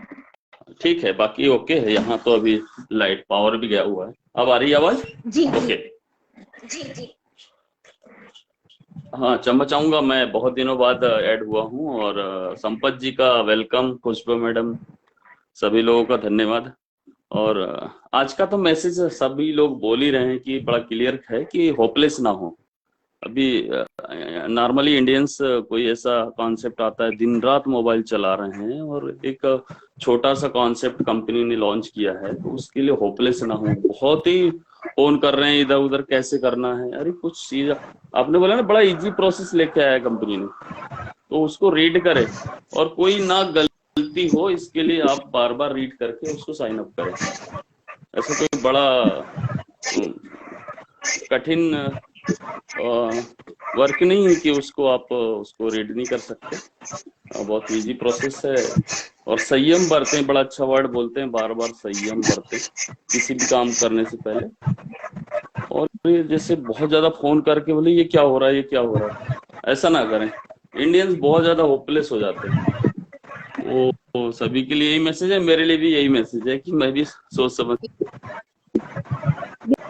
ठीक है, बाकी ओके है। यहाँ तो अभी लाइट पावर भी गया हुआ है। अब आ रही है आवाज? जी ओके जी। हाँ, क्षमा चाहूंगा, मैं बहुत दिनों बाद ऐड हुआ हूँ, और संपत जी का वेलकम, खुशबू मैडम, सभी लोगों का धन्यवाद। और आज का तो मैसेज सभी लोग बोल ही रहे हैं कि बड़ा क्लियर है कि होपलेस ना हो। अभी नॉर्मली इंडियंस कोई ऐसा कॉन्सेप्ट आता है, दिन रात मोबाइल चला रहे हैं, और एक छोटा सा कॉन्सेप्ट कंपनी ने लॉन्च किया है, तो उसके लिए होपलेस ना हो। बहुत ही फोन कर रहे हैं इधर उधर, कैसे करना है। अरे कुछ चीज आपने बोला ना, बड़ा इजी प्रोसेस लेके आया कंपनी ने, तो उसको रीड करें, और कोई ना गलती हो इसके लिए आप बार बार रीड करके उसको साइन अप करें। ऐसा कोई बड़ा कठिन वर्क नहीं है कि उसको आप रीड नहीं कर सकते। बहुत इजी प्रोसेस है। और संयम बरतें, बड़ा अच्छा वर्ड बोलते हैं बार बार, संयम बरतें किसी भी काम करने से पहले। और ये जैसे बहुत ज्यादा फोन करके बोले ये क्या हो रहा है, ये क्या हो रहा है, ऐसा ना करें। इंडियंस बहुत ज्यादा होपलेस हो जाते हैं। वो सभी के लिए यही मैसेज है, मेरे लिए भी यही मैसेज है कि मैं भी सोच समझ।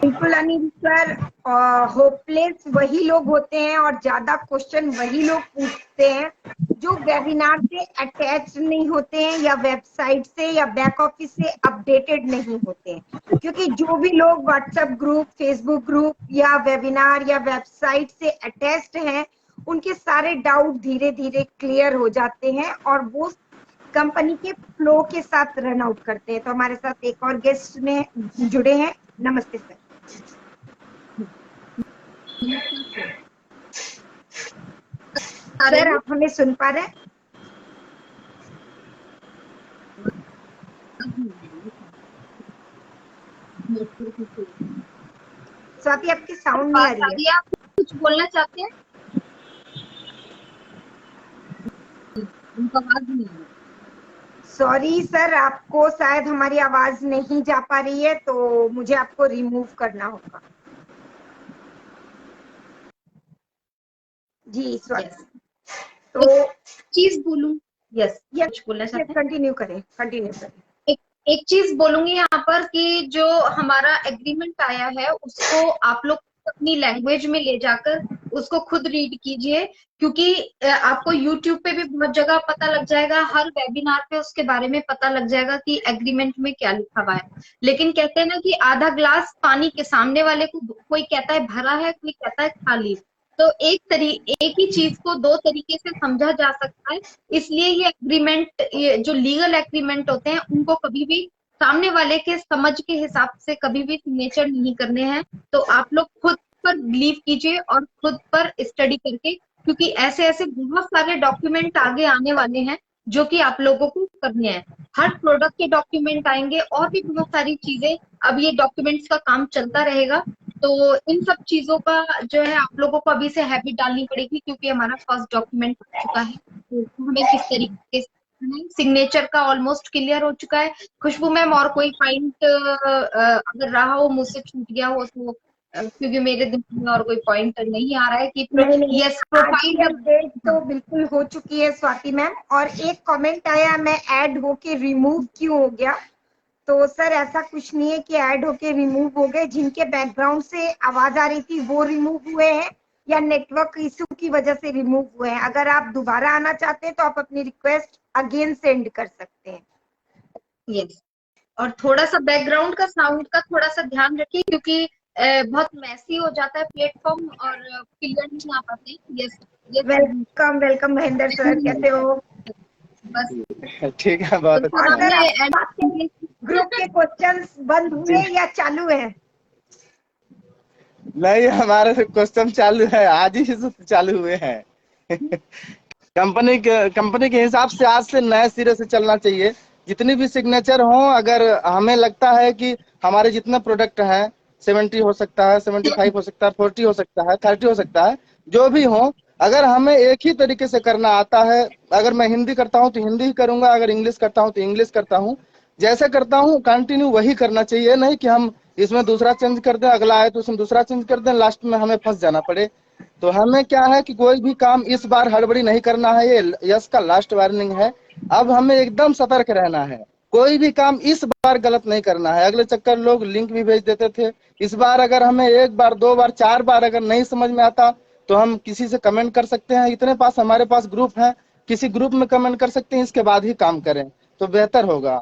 बिल्कुल अनिल सर, होपलेस वही लोग होते हैं और ज्यादा क्वेश्चन वही लोग पूछते हैं जो वेबिनार से अटैच नहीं होते हैं या वेबसाइट से या बैक ऑफिस से अपडेटेड नहीं होते हैं। क्योंकि जो भी लोग व्हाट्सएप ग्रुप, फेसबुक ग्रुप या वेबिनार या वेबसाइट से अटैच्ड हैं, उनके सारे डाउट धीरे धीरे क्लियर हो जाते हैं और वो कंपनी के फ्लो के साथ रन आउट करते हैं। तो हमारे साथ एक और गेस्ट में जुड़े हैं। नमस्ते सर। सर, आप हमें सुन पा रहे हैं? स्वाति, आपकी साउंड नहीं आ रही है। आप कुछ बोलना चाहते हैं? सॉरी सर, आपको शायद हमारी आवाज नहीं जा पा रही है, तो मुझे आपको रिमूव करना होगा। जी स्वाति, तो चीज बोलूं? यस, यस, कुछ बोलना चाहते हैं? कंटिन्यू करें। एक चीज बोलूंगी यहाँ पर कि जो हमारा एग्रीमेंट आया है उसको आप लोग अपनी लैंग्वेज में ले जाकर उसको खुद रीड कीजिए, क्योंकि आपको YouTube पे भी बहुत जगह पता लग जाएगा, हर वेबिनार पे उसके बारे में पता लग जाएगा कि एग्रीमेंट में क्या लिखा हुआ है। लेकिन कहते हैं ना कि आधा ग्लास पानी के सामने वाले को कोई कहता है भरा है, कोई कहता है खाली। तो एक ही चीज को दो तरीके से समझा जा सकता है। इसलिए ये एग्रीमेंट, ये जो लीगल एग्रीमेंट होते हैं, उनको कभी भी सामने वाले के समझ के हिसाब से कभी भी सिग्नेचर नहीं करने हैं। तो आप लोग खुद पर बिलीव कीजिए और खुद पर स्टडी करके, क्योंकि ऐसे ऐसे बहुत सारे डॉक्यूमेंट आगे आने वाले हैं जो कि आप लोगों को करने हैं। हर प्रोडक्ट के डॉक्यूमेंट आएंगे और भी बहुत सारी चीजें। अब ये डॉक्यूमेंट्स का काम चलता रहेगा, तो इन सब चीजों का जो है आप लोगों को अभी से हैबिट डालनी पड़ेगी, क्योंकि हमारा फर्स्ट डॉक्यूमेंट आ चुका है। तो हमें किस तरीके से सिग्नेचर का ऑलमोस्ट क्लियर हो चुका है। खुशबू मैम, और कोई पॉइंट अगर रहा हो, मुझसे छूट गया हो तो, क्योंकि मेरे दिमाग में और कोई पॉइंट नहीं आ रहा है कि नहीं, यस, प्रोफाइल अपडेट तो बिल्कुल हो चुकी है स्वाति मैम। और एक कमेंट आया, मैं ऐड होके रिमूव क्यों हो गया? तो सर, ऐसा कुछ नहीं है कि ऐड होके रिमूव हो गए। जिनके बैकग्राउंड से आवाज आ रही थी वो रिमूव हुए हैं या नेटवर्क इशू की वजह से रिमूव हुए हैं। अगर आप दोबारा आना चाहते हैं तो आप अपनी रिक्वेस्ट अगेन सेंड कर सकते हैं। यस, और थोड़ा सा बैकग्राउंड का साउंड का थोड़ा सा ध्यान रखिए, क्योंकि बहुत मैसी हो जाता है प्लेटफॉर्म और क्लियर नहीं आ पाते। Yes, welcome welcome Mahendra sir, कैसे हो? बस ठीक है, बहुत तो अच्छा। ग्रुप के क्वेश्चंस बंद हुए या चालू हैं? नहीं, हमारे क्वेश्चन चालू है, आज ही से चालू हुए हैं। कंपनी के हिसाब से आज से नए सिरे से चलना चाहिए। जितनी भी सिग्नेचर हो, अगर हमें लगता है कि हमारे जितने प्रोडक्ट हैं 70 हो सकता है, 75 हो सकता है, 40 हो सकता है, 30 हो सकता है, जो भी हो, अगर हमें एक ही तरीके से करना आता है, अगर मैं हिंदी करता हूँ तो हिंदी ही करूंगा, अगर इंग्लिश करता हूँ तो इंग्लिश करता हूँ, जैसे करता हूँ कंटिन्यू वही करना चाहिए। नहीं कि हम इसमें दूसरा चेंज कर दें, अगला आए तो उसमें दूसरा चेंज कर दें, लास्ट में हमें फंस जाना पड़े। तो हमें क्या है कि कोई भी काम इस बार हड़बड़ी नहीं करना है। ये यस का लास्ट वार्निंग है। अब हमें एकदम सतर्क रहना है, कोई भी काम इस बार गलत नहीं करना है। अगले चक्कर लोग लिंक भी भेज देते थे, इस बार अगर हमें एक बार, दो बार, चार बार अगर नहीं समझ में आता तो हम किसी से कमेंट कर सकते हैं। इतने पास हमारे पास ग्रुप है, किसी ग्रुप में कमेंट कर सकते हैं, इसके बाद ही काम करें तो बेहतर होगा।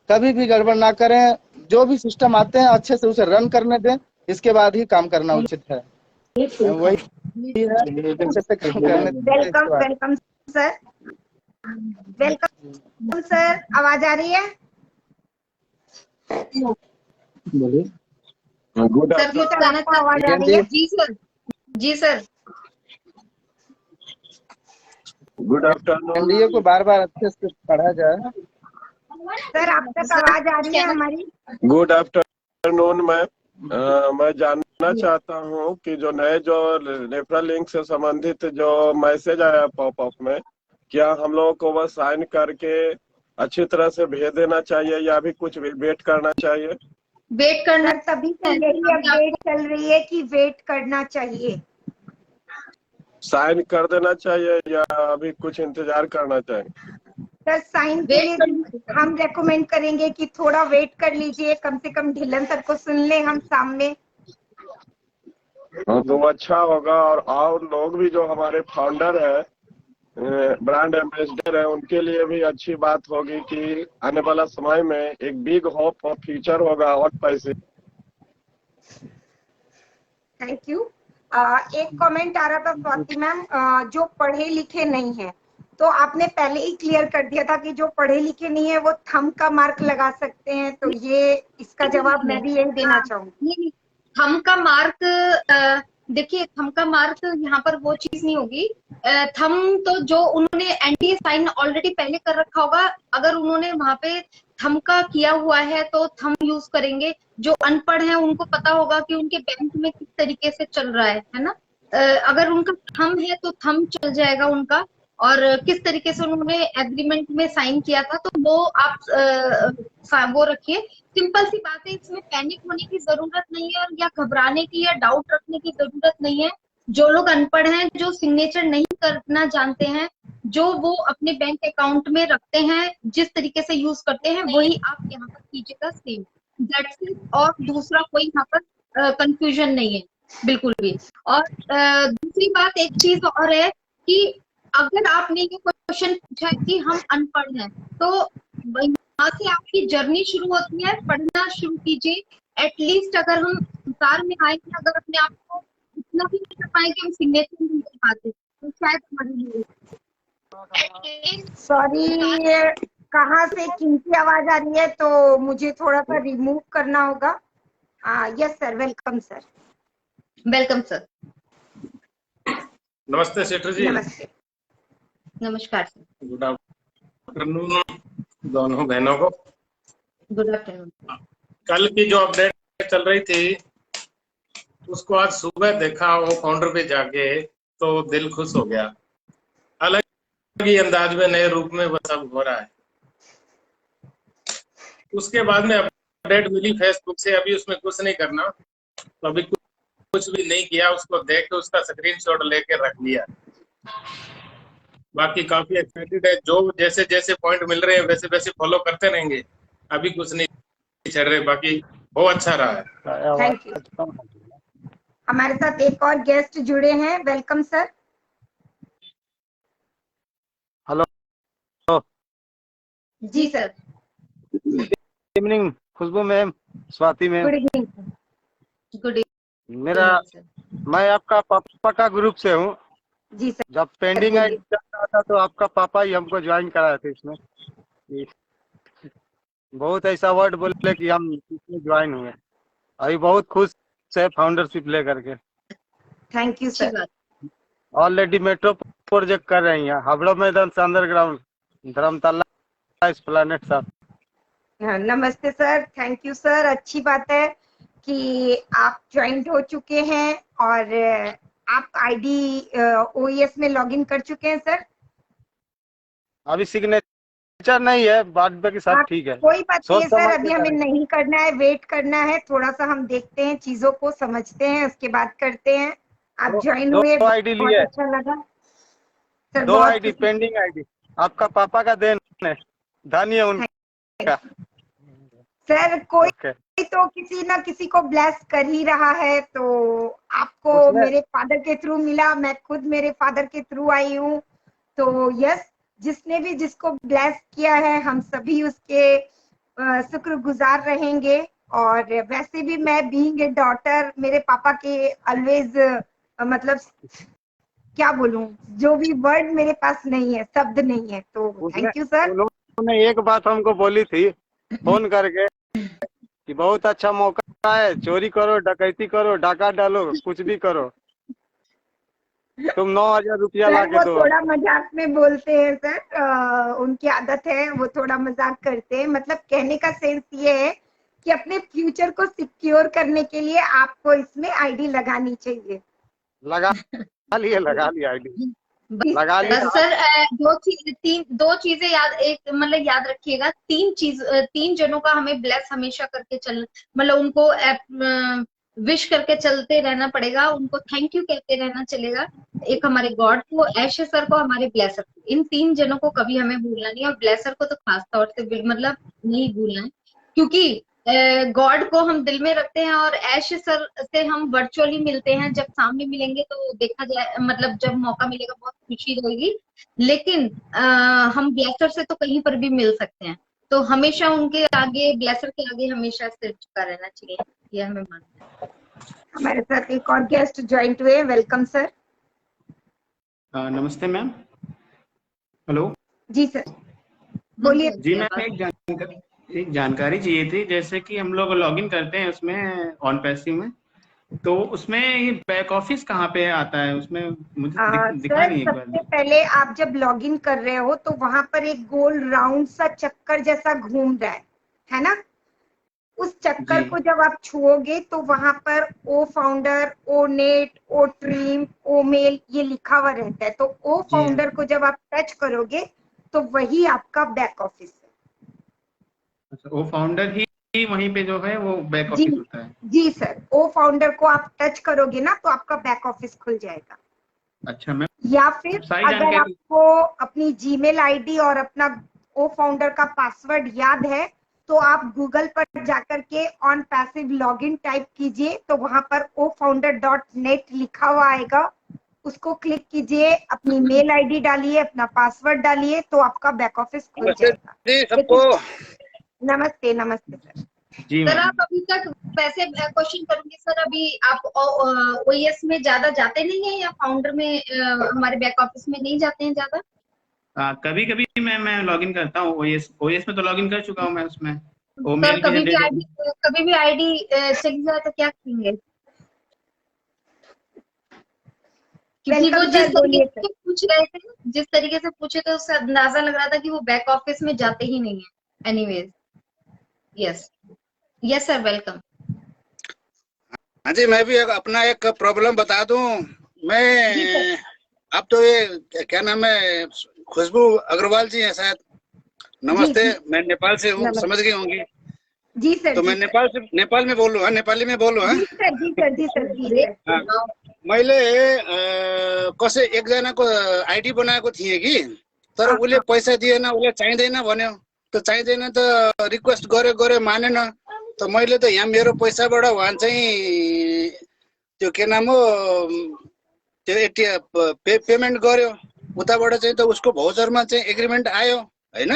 कभी भी गड़बड़ ना करें, जो भी सिस्टम आते हैं अच्छे से उसे रन करने दें, इसके बाद ही काम करना उचित है। वही वेलकम सर, वेलकम सर, आवाज आ रही है? बोलिए। सर, आवाज आ रही है? जी सर, जी सर। Good afternoon. एनडीए को बार बार अच्छे से पढ़ा जाए। सर, आप तक आवाज आ रही है हमारी? Good afternoon ma'am. मैं जानना चाहता हूँ कि जो नए जो रेफरल लिंक से संबंधित जो मैसेज आया पॉपअप में, क्या हम लोगों को बस साइन करके अच्छी तरह से भेज देना चाहिए या भी कुछ वेट करना चाहिए? वेट करना सर तभी तो यही अपडेट चल रही है कि वेट करना चाहिए। साइन कर देना चाहिए या अभी कुछ इंतजार करना चाहिए? सर साइन के लिए हम रेकमेंड करेंगे कि थोड़ा वेट कर लीजिए, कम से कम ढिल्लन सर को सुन ले हम सामने। तो अच्छा होगा। और लोग भी जो हमारे फाउंडर है, ब्रांड एम्बेसडर है, उनके लिए भी अच्छी बात होगी कि आने वाला समय में एक बिग होप और फ्यूचर होगा और पैसे। Thank you. एक कमेंट आ रहा था स्वाति मैम, जो पढ़े लिखे नहीं है, तो आपने पहले ही क्लियर कर दिया था कि जो पढ़े लिखे नहीं है वो थंब का मार्क लगा सकते हैं, तो ये इसका जवाब मैं भी यही देना चाहूंगी। थंब का मार्क, देखिए थंब का मार्क यहाँ पर वो चीज नहीं होगी। थंब तो जो उन्होंने एनडीए साइन ऑलरेडी पहले कर रखा होगा, अगर उन्होंने वहां पे थंब का किया हुआ है तो थंब यूज करेंगे। जो अनपढ़ है उनको पता होगा कि उनके बैंक में किस तरीके से चल रहा है ना। अगर उनका थंब है तो थंब चल जाएगा उनका, और किस तरीके से उन्होंने एग्रीमेंट में साइन किया था तो वो आप वो रखिए। सिंपल सी बात है, इसमें पैनिक होने की जरूरत नहीं है और या घबराने की या डाउट रखने की जरूरत नहीं है। जो लोग अनपढ़ हैं, जो सिग्नेचर नहीं करना जानते हैं, जो वो अपने बैंक अकाउंट में रखते हैं, जिस तरीके से यूज करते हैं, वही आप यहाँ पर कीजिएगा सेम, दैट्स इट। और दूसरा कोई यहाँ पर कंफ्यूजन नहीं है बिल्कुल भी। और दूसरी बात एक चीज और है कि अगर आपने ये क्वेश्चन पूछा है कि हम अनपढ़ हैं, तो यहाँ से आपकी जर्नी शुरू होती है, पढ़ना शुरू कीजिए। एटलीस्ट अगर हम संसार में आए हैं, अगर अपने आप को इतना भी नहीं कर पाए कि हम सिग्नेचर नहीं कर पाते, तो शायद हमारे लिए सॉरी, कहाँ से किनकी आवाज आ रही है, तो मुझे थोड़ा सा रिमूव करना होगा। Yes sir, welcome sir. Welcome sir. नमस्ते सेठ जी। नमस्ते। नमस्कार सर। गुड आफ्टरनून दोनों बहनों को। Good afternoon. कल की जो अपडेट चल रही थी उसको आज सुबह देखा वो फाउंडर पे जाके, तो दिल खुश हो गया। अलग ही अंदाज में, नए रूप में वो सब हो रहा है। उसके बाद में अपडेट मिली फेसबुक से, अभी उसमें कुछ नहीं करना, तो अभी कुछ भी नहीं किया, उसको देख के उसका स्क्रीनशॉट लेके रख लिया। बाकी काफी एक्साइटेड है, जो जैसे जैसे पॉइंट मिल रहे हैं वैसे वैसे फॉलो करते रहेंगे। अभी कुछ नहीं चल रहे, बाकी बहुत अच्छा रहा है। Thank you. हमारे साथ एक और गेस्ट जुड़े हैं, वेलकम सर। हेलो जी sir. Good evening Khushboo ma'am, Swati ma'am. Good evening. Good evening. मैं आपका पापा का ग्रुप से हूँ जी सर। जब पेंडिंग आईडी चल रहा था तो आपका पापा ही हमको ज्वाइन कराए थे इसमें। बहुत ऐसा वर्ड बोले कि हम इसमें ज्वाइन हुए, अभी बहुत खुश है फाउंडरशिप लेकर के। Thank you sir. Already metro project कर रही हैं, हावड़ा मैदान से अंडरग्राउंड, धर्मतला एस्प्लैनेड साहब। नमस्ते सर, थैंक यू सर। अच्छी बात है कि आप ज्वाइंट हो चुके हैं और आप आईडी ओईएस में लॉगिन कर चुके हैं सर। अभी सिग्नेचर नहीं है, बाद बाकी सब ठीक है। कोई बात नहीं है सर, अभी हमें करेंगे। नहीं करना है, वेट करना है थोड़ा सा, हम देखते हैं, चीजों को समझते हैं, उसके बाद करते हैं। आप ज्वाइन हुए, दो आईडी बहुत लिए, अच्छा लगा सर। दो आईडी पेंडिंग आईडी आपका पापा का देन है, धन्य उनका। सर कोई तो किसी ना किसी को ब्लेस कर ही रहा है, तो आपको मेरे फादर के थ्रू मिला, मैं खुद मेरे फादर के थ्रू आई हूँ, तो यस, जिसने भी जिसको ब्लेस किया है हम सभी उसके शुक्रगुजार रहेंगे। और वैसे भी मैं बीइंग ए डॉटर, मेरे पापा के ऑलवेज मतलब क्या बोलूं, जो भी वर्ड मेरे पास नहीं है, शब्द नहीं है, तो थैंक यू सर। उन्होंने एक बात हमको बोली थी फोन करके कि बहुत अच्छा मौका है, चोरी करो, डकैती करो, डाका डालो, कुछ भी करो, तुम 9,000 रुपया ला के दो। थोड़ा मजाक में बोलते हैं सर, उनकी आदत है, वो थोड़ा मजाक करते हैं। मतलब कहने का सेंस ये है कि अपने फ्यूचर को सिक्योर करने के लिए आपको इसमें आईडी लगानी चाहिए। लगा लिया आईडी। लगा ली। बस सर दो चीजें याद रखिएगा। तीन जनों का हमें ब्लेस हमेशा करके चल, मतलब उनको विश करके चलते रहना पड़ेगा, उनको थैंक यू कहते रहना चलेगा। एक हमारे गॉड को, ऐश सर को, हमारे ब्लेसर को, इन 3 जनों को कभी हमें भूलना नहीं, और ब्लेसर को तो खास तौर से मतलब नहीं भूलना है, क्योंकि गॉड को हम दिल में रखते हैं और ऐश सर से हम वर्चुअली मिलते हैं। जब सामने मिलेंगे तो देखा जाए, मतलब जब मौका मिलेगा बहुत खुशी रहेगी, लेकिन हम ब्लेसर से तो कहीं पर भी मिल सकते हैं, तो हमेशा उनके आगे, ब्लेसर के आगे हमेशा सिर झुका रहना चाहिए, ये हमें मानना है। हमारे साथ एक और गेस्ट ज्वाइंट हुए, वेलकम सर। नमस्ते मैम। हेलो जी सर, बोलिए। जी मैम, एक जानकारी चाहिए थी। जैसे कि हम लोग लॉगिन करते हैं उसमें ऑन पैसिव में, तो उसमें ये बैक ऑफिस कहाँ पे आता है? उसमें मुझे दिखा सर, नहीं एक बार। सबसे पहले आप जब लॉगिन कर रहे हो तो वहां पर एक गोल राउंड सा चक्कर जैसा घूम रहा है ना? उस चक्कर को जब आप छुओगे तो वहां पर ओ फाउंडर, ओ नेट, ओ ट्रीम, ओ मेल ये लिखा हुआ रहता है। तो ओ फाउंडर को जब आप टच करोगे तो वही आपका बैक ऑफिस है। अच्छा, वो फाउंडर ही वहीं पे जो है वो बैक ऑफिस होता है? जी सर, ओ फाउंडर को आप टच करोगे ना तो आपका बैक ऑफिस खुल जाएगा। अच्छा मैम। या फिर अगर आपको अपनी जीमेल आईडी और अपना ओ फाउंडर का पासवर्ड याद है तो आप गूगल पर जाकर के ऑन पैसिव लॉगिन टाइप कीजिए, तो वहां पर ofounder.net लिखा हुआ आएगा, उसको क्लिक कीजिए, अपनी मेल आईडी डालिए, अपना पासवर्ड डालिए, तो आपका बैक ऑफिस खुल जाएगा। सबको नमस्ते। नमस्ते सर। सर आप अभी तक वैसे क्वेश्चन करूंगी सर, अभी आप ओएस में ज्यादा जाते नहीं है या फाउंडर में हमारे बैक ऑफिस में नहीं जाते हैं ज्यादा? कभी कभी मैं लॉगिन करता हूँ ओएस में, तो लॉगिन कर चुका हूँ मैं उसमें। सर कभी भी आईडी चली जाए तो क्या करेंगे? क्योंकि वो जिस तरीके से पूछ रहे थे, जिस तरीके से पूछे थे उससे अंदाजा लग रहा था कि वो बैक ऑफिस में जाते ही नहीं है। Anyways, yes sir, welcome. हाँ जी, मैं भी अपना एक प्रॉब्लम बता दूं। मैं अब तो ये क्या नाम है, खुशबू अग्रवाल जी हैं शायद। नमस्ते, मैं नेपाल से हूँ, समझ गई होंगी। जी सर। तो मैं नेपाल में बोलूँ, नेपाली में बोलूँ। जी सर। मैले कसै एकजनाको आइडी बनाएको थिएँ कि, तर उसले पैसा दिएन, उसले चाहिँदैन भन्यो। त चाहिँदैन त रिक्वेस्ट गरे मानेन। त मैले त यहाँ मेरो पैसाबाट उहाँ चाहिँ त्यो के नाम हो त्यो पेमेन्ट गर्यो, उताबाट चाहिँ त उसको भाउचरमा चाहिँ एग्रिमेन्ट आयो हैन।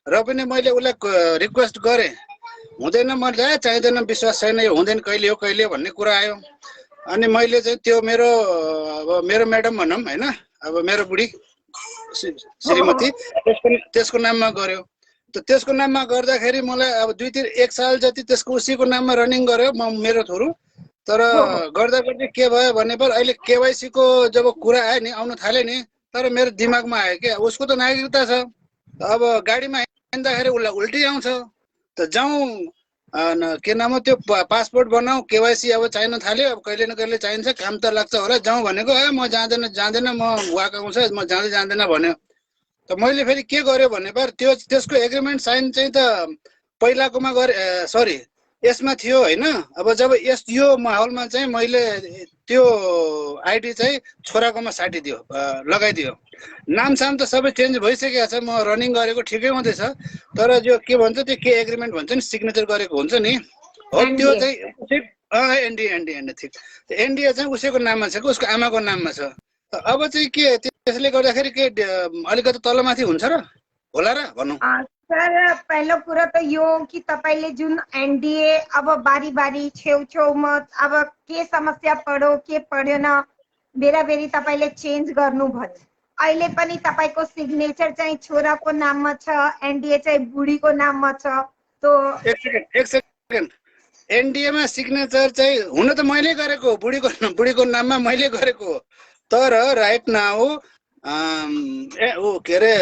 र पनि मैले उसलाई रिक्वेस्ट गरेँ, हुँदैन, मैले चाहिँदैन, विश्वास छैन, यो हुँदैन, कहिले हो कहिले भन्ने कुरा आयो। अनि मैले चाहिँ त्यो मेरो म्याडम भनौँ हैन, अब मेरो बुढी श्रीमती त्यसको नाममा गर्यो। त त्यसको नाममा गर्दाखेरि मलाई अब 1 साल जति त्यसको उसीको नाममा रनिङ गर्यो मेरो थ्रु। तर गर्दा गर्दै के भयो भने पर अहिले केवाइसी को जब कुरा आयो नि, आउन थाल्यो नि, तर मेरो दिमागमा आयो कि उसको त नागरिकता छ, अब गाडीमा हिँड्दाखेरि उसलाई उल्टी आउँछ। त जाउँ के नाम हो त्यो पासपोर्ट बनाऊ, केवाइसी अब चाहिन थाल्यो, अब कहिले न कहिले चाहिन्छ, काम त लाग्छ होला, जाउँ भनेको म जाँदैन म वाक आउँछ, म जाँदैन भन्यो। त मैले फेरि के गर्यो भने पर त्यसको एग्रिमेन्ट साइन चाहिँ त पहिलाकोमा गरे, सरी यसमा थियो हैन। अब जब यो माहौलमा चाहिँ मैले त्यो आइडी चाहिँ छोराकोमा साटिदियो, लगाइदियो। नामसाम त सबै चेन्ज भइसकेको छ, म रनिङ गरेको ठिकै हुँदैछ। तर जो के भन्छ त्यो के एग्रिमेन्ट भन्छ नि, सिग्नेचर गरेको हुन्छ नि, हो त्यो चाहिँ एनडिए ठिक। एनडिए चाहिँ उसैको नाममा छ कि उसको आमाको नाममा छ। अब चाहिँ के त्यसले गर्दाखेरि के अलिकति तलमाथि हुन्छ र होला र भनौँ? सर पहिलो कुरा त यो कि तपाईले जुन एनडीए अब बारी बारी छेउछेउमा अब के समस्या पढो के पढेन बेराबेरी तपाईले चेन्ज गर्नु भयो। अहिले पनि तपाईको सिग्नेचर चाहिँ छोराको नाममा छ, एनडीए चाहिँ बुढीको नाममा छ। तो एक सेकेन्ड एनडीए मा सिग्नेचर चाहिँ हुन त मैले गरेको, बुढीको नाममा मैले गरेको। तर राइट नाउ ऊ के अरे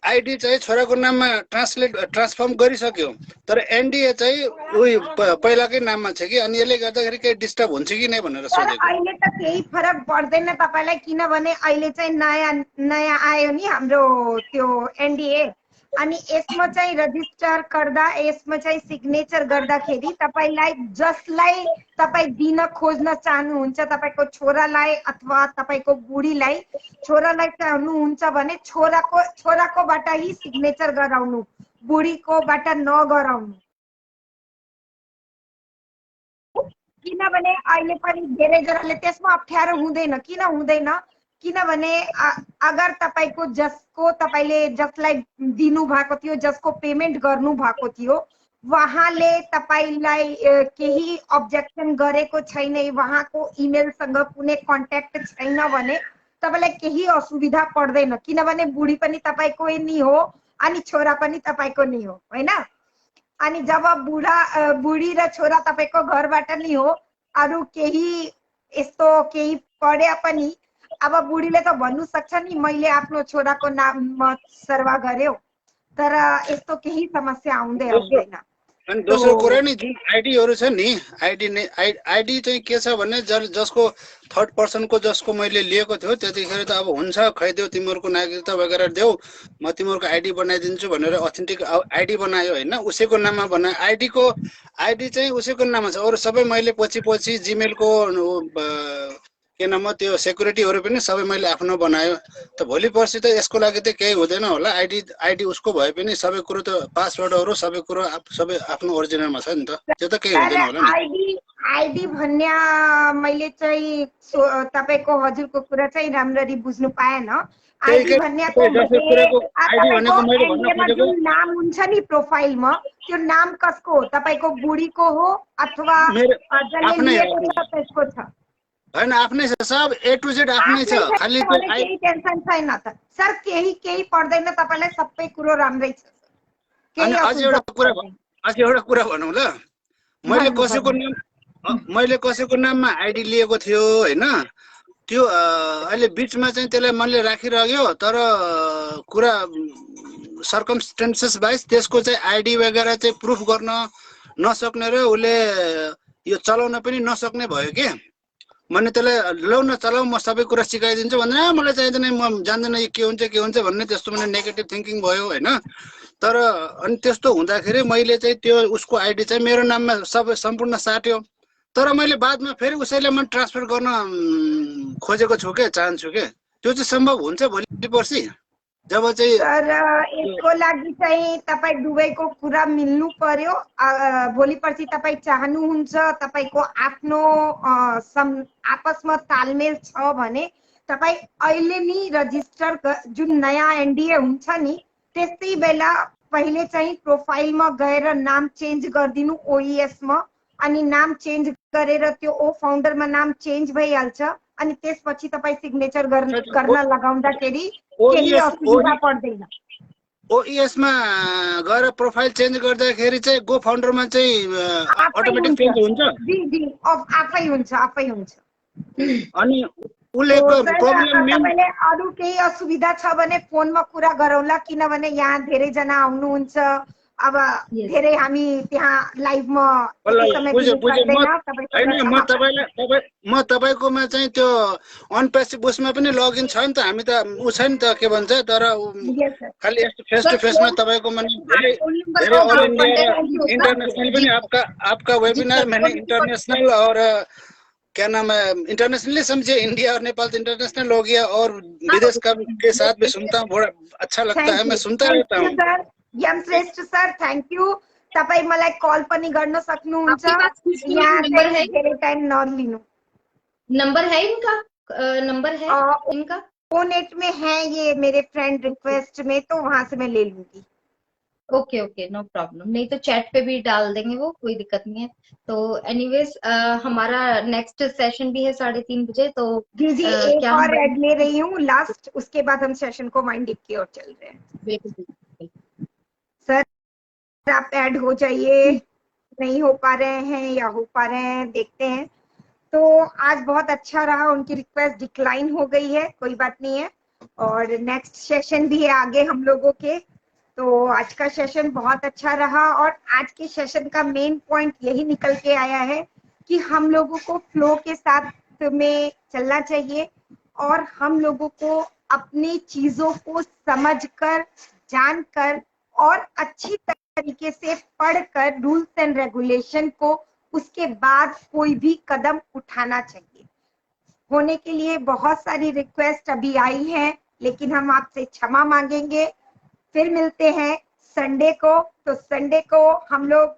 आइडी चाहिँ छोराको नाममा ट्रान्सफर्म गरिसक्यो, तर एनडिए चाहिँ उही पहिलाकै नाममा छ कि, अनि यसले गर्दाखेरि केही डिस्टर्ब हुन्छ कि नै भनेर तर सोधेको। अहिले त केही फरक पर्दैन तपाईलाई, किनभने अहिले चाहिँ नयाँ आयो नि हाम्रो त्यो एनडिए, अनि यसमा चाहिँ रजिस्टर गर्दा, यसमा चाहिँ सिग्नेचर गर्दाखेरि तपाईलाई जसलाई तपाईँ दिन खोज्न चाहनुहुन्छ, तपाईँको छोरालाई अथवा तपाईँको बुढीलाई, छोरालाई चाहनुहुन्छ भने छोराकोबाट ही सिग्नेचर गराउनु, बुढीकोबाट नगराउनु। किनभने अहिले पनि धेरै जनाले त्यसमा अप्ठ्यारो हुँदैन। किन हुँदैन? किनभने अगर तपाईको जसलाई दिनु भएको थियो, जसको पेमेन्ट गर्नु भएको थियो, वहाँले तपाईलाई केही अब्जेक्सन गरेको छैन, वहाँको इमेलसँग कुनै कन्ट्याक्ट छैन भने तपाईलाई केही असुविधा पर्दैन, किनभने बुढी पनि तपाईको नै हो अनि छोरा पनि तपाईको नै हो, हैन? अनि जब बुढी र छोरा तपाईको घरबाट नै हो, अरु केही यस्तो केही पढे पनि अब बुढीले त भन्नु सक्छ नि मैले आफ्नो छोराको नाममा सर्वा गर्यो, तर यस्तो केही समस्या आउँदैन। अनि दोस्रो कुरा नि जुन आइडीहरु छ नि, आइडी चाहिँ के छ भने जसको थर्ड पर्सनको जसको मैले लिएको थियो त्यतिखेर त अब हुन्छ खैदेऊ तिमीहरुको नागरिकता वगैरह देऊ, म तिमीहरुको आइडी बनाइदिन्छु भनेर अथेन्टिक आइडी बनायो हैन, उसैको नाममा बनायो। आइडी चाहिँ उसैको नाममा छ। अरु सबै मैले पछि जीमेलको के नाम हो त्यो सेक्युरिटीहरु पनि सबै मैले आफ्नो बनायो। त भोलि पर्सि त यसको लागि त केही हुँदैन होला। आइडी उसको भए पनि सबै कुरो त पासवर्डहरु सबै कुरो सबै आफ्नो ओरिजिनलमा छ नि त, त्यो त केही हुँदैन होला नि। आइडी भन्ने मैले चाहिँ तपाईको हजुरको कुरा चाहिँ राम्ररी बुझ्नु पाएन। आइडी भन्ने जुन नाम हुन्छ नि प्रोफाइलमा, त्यो नाम कसको हो? तपाईको बुढीको हो अथवा जसले लिएको छ त्यसको छ? हैन, आफ्नै छ, सब ए टु जेड आफ्नै छ। खाली केही टेन्सन छैन त सर, केही पर्दैन, तपाईलाई सबै कुरो राम्रै छ। अनि अझै एउटा कुरा भनौँ ल, मैले कसैको नाममा आइडी लिएको थियो हैन, त्यो अहिले बीचमा चाहिँ त्यसलाई मैले राखिराख्यो, तर कुरा सर्कमस्टेन्सेस वाइज त्यसको चाहिँ आइडी वगैरह चाहिँ प्रुफ गर्न नसक्ने र उसले यो चलाउन पनि नसक्ने भयो के। मैले त्यसलाई लौ न चलाऊ, म सबै कुरा सिकाइदिन्छु भन्दैन, मलाई चाहिँदैन, म जान्दैन यो के हुन्छ भन्ने त्यस्तो मैले नेगेटिभ थिङ्किङ भयो हैन। तर अनि त्यस्तो हुँदाखेरि मैले चाहिँ त्यो उसको आइडी चाहिँ मेरो नाममा सबै सम्पूर्ण साट्यो, तर मैले बादमा फेरि उसैलाई म ट्रान्सफर गर्न खोजेको छु के, चाहन्छु के। त्यो चाहिँ सम्भव हुन्छ भोलि पर्सि जब चाहिँ? सर यसको लागि चाहिँ तपाईँ दुवैको कुरा मिल्नु पर्यो। भोलि पर्सि तपाईँ चाहनुहुन्छ तपाईको आफ्नो आपसमा तालमेल छ भने तपाईँ अहिले नि रजिस्टर जुन नयाँ एनडिए हुन्छ नि, त्यस्तै बेला पहिले चाहिँ प्रोफाइलमा गएर नाम चेन्ज गरिदिनु ओइएसमा, अनि नाम चेन्ज गरेर त्यो ओ फाउन्डरमा नाम चेन्ज भइहाल्छ, अनि त्यसपछि तपाईँ सिग्नेचर गर्न लगाउँदाखेरि केही असुविधा पर्दैन। ओइएसमा गएर प्रोफाइल चेन्ज गर्दाखेरि चाहिँ गो फाउन्डरमा चाहिँ अटोमेटिक चेन्ज हुन्छ? जी आफै हुन्छ। अनि उलेको प्रब्लम तपाईले अरु केही असुविधा छ भने फोनमा कुरा गरौँला, किनभने यहाँ धेरै जना आउनुहुन्छ, अब धेरै हामी त्यहाँ लाइभमा म तपाईकोमा चाहिँ त्यो अनपेसिभ उसमा पनि लगइन छ नि त, हामी त उ छैन त के भन्छ, तर खालि यस्तो फेस टु फेसमा तपाईकोमा धेरै ऑल इंडिया इंटरनेशनल पनि आपका वेबिनार मैंने इंटरनेशनल और क्या नाम है इंटरनेशनली समझे, इंडिया और नेपाल इंटरनेशनल हो गया, और विदेश का के साथ भी सुनता हूँ, बड़ा अच्छा लगता है, मैं सुनता रहता हूँ। यम श्रेष्ठ सर, थैंक यू। तपाईँ मलाई कल पनि गर्न सक्नुहुन्छ, यहाँ धेरै टाइम नलिनु। नंबर है इनका? नंबर है इनका? फोनेट में है ये मेरे फ्रेंड रिक्वेस्ट में, तो वहां से मैं ले लूंगी। ओके नो प्रॉब्लम, नहीं तो चैट पे भी डाल देंगे, वो कोई दिक्कत नहीं है। तो एनीवेज हमारा नेक्स्ट सेशन भी है 3:30 बजे, तो जी एक और ऐड ले रही हूँ लास्ट, उसके बाद हम सेशन को माइंड की ओर चल रहे हैं। बिल्कुल सर आप ऐड हो जाइए, नहीं हो पा रहे हैं या हो पा रहे हैं देखते हैं। तो आज बहुत अच्छा रहा, उनकी रिक्वेस्ट डिक्लाइन हो गई है, कोई बात नहीं है। और नेक्स्ट सेशन भी है आगे हम लोगों के। तो आज का सेशन बहुत अच्छा रहा और आज के सेशन का मेन पॉइंट यही निकल के आया है कि हम लोगों को फ्लो के साथ में चलना चाहिए और हम लोगों को अपनी चीजों को समझकर, जानकर और अच्छी तरीके से पढ़कर रूल्स एंड रेगुलेशन को उसके बाद कोई भी कदम उठाना चाहिए। होने के लिए बहुत सारी रिक्वेस्ट अभी आई हैं, लेकिन हम आपसे क्षमा मांगेंगे। फिर मिलते हैं संडे को। तो संडे को हम लोग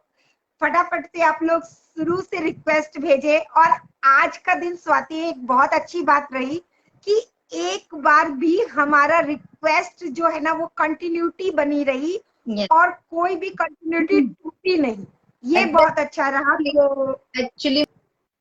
फटाफट से आप लोग शुरू से रिक्वेस्ट भेजे। और आज का दिन स्वाति एक बहुत अच्छी बात रही कि एक बार भी हमारा रिक्वेस्ट जो है ना वो कंटिन्यूटी बनी रही और कोई भी कंटिन्यूटी टूटी नहीं। ये बहुत अच्छा रहा। तो एक्चुअली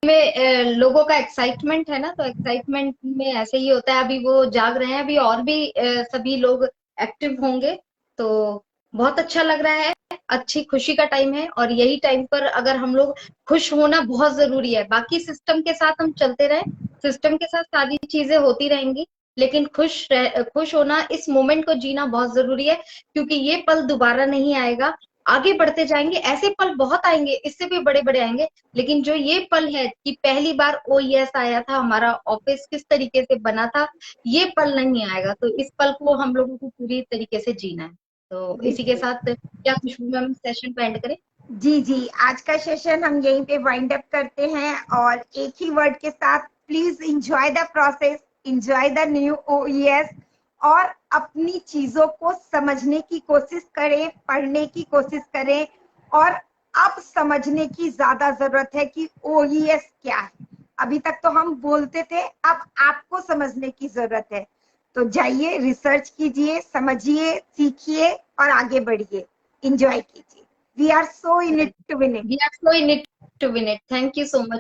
में लोगों का एक्साइटमेंट है ना, तो एक्साइटमेंट में ऐसे ही होता है। अभी वो जाग रहे हैं, अभी और भी सभी लोग एक्टिव होंगे, तो बहुत अच्छा लग रहा है। अच्छी खुशी का टाइम है और यही टाइम पर अगर हम लोग खुश होना बहुत जरूरी है। बाकी सिस्टम के साथ हम चलते रहे, सिस्टम के साथ सारी चीजें होती रहेंगी, लेकिन खुश होना, इस मोमेंट को जीना बहुत जरूरी है, क्योंकि ये पल दोबारा नहीं आएगा। आगे बढ़ते जाएंगे, ऐसे पल बहुत आएंगे, इससे भी बड़े बड़े आएंगे, लेकिन जो ये पल है कि पहली बार OES आया था, हमारा ऑफिस किस तरीके से बना था, ये पल नहीं आएगा। तो इस पल को हम लोगों को पूरी तरीके से जीना है। तो इसी के साथ क्या खुशबू मैम सेशन को एंड करें? जी, आज का सेशन हम यहीं पे वाइंड अप करते हैं और एक ही वर्ड के साथ, please enjoy the process, enjoy the new OES और अपनी चीजों को समझने की कोशिश करें, पढ़ने की कोशिश करें। और अब समझने की ज्यादा जरूरत है कि OES क्या है। अभी तक तो हम बोलते थे, अब आपको समझने की जरूरत है। तो जाइए, रिसर्च कीजिए, समझिए, सीखिए और आगे बढ़िए, एंजॉय कीजिए। We are so in it to win it. We are so in it to win it. Thank you so much.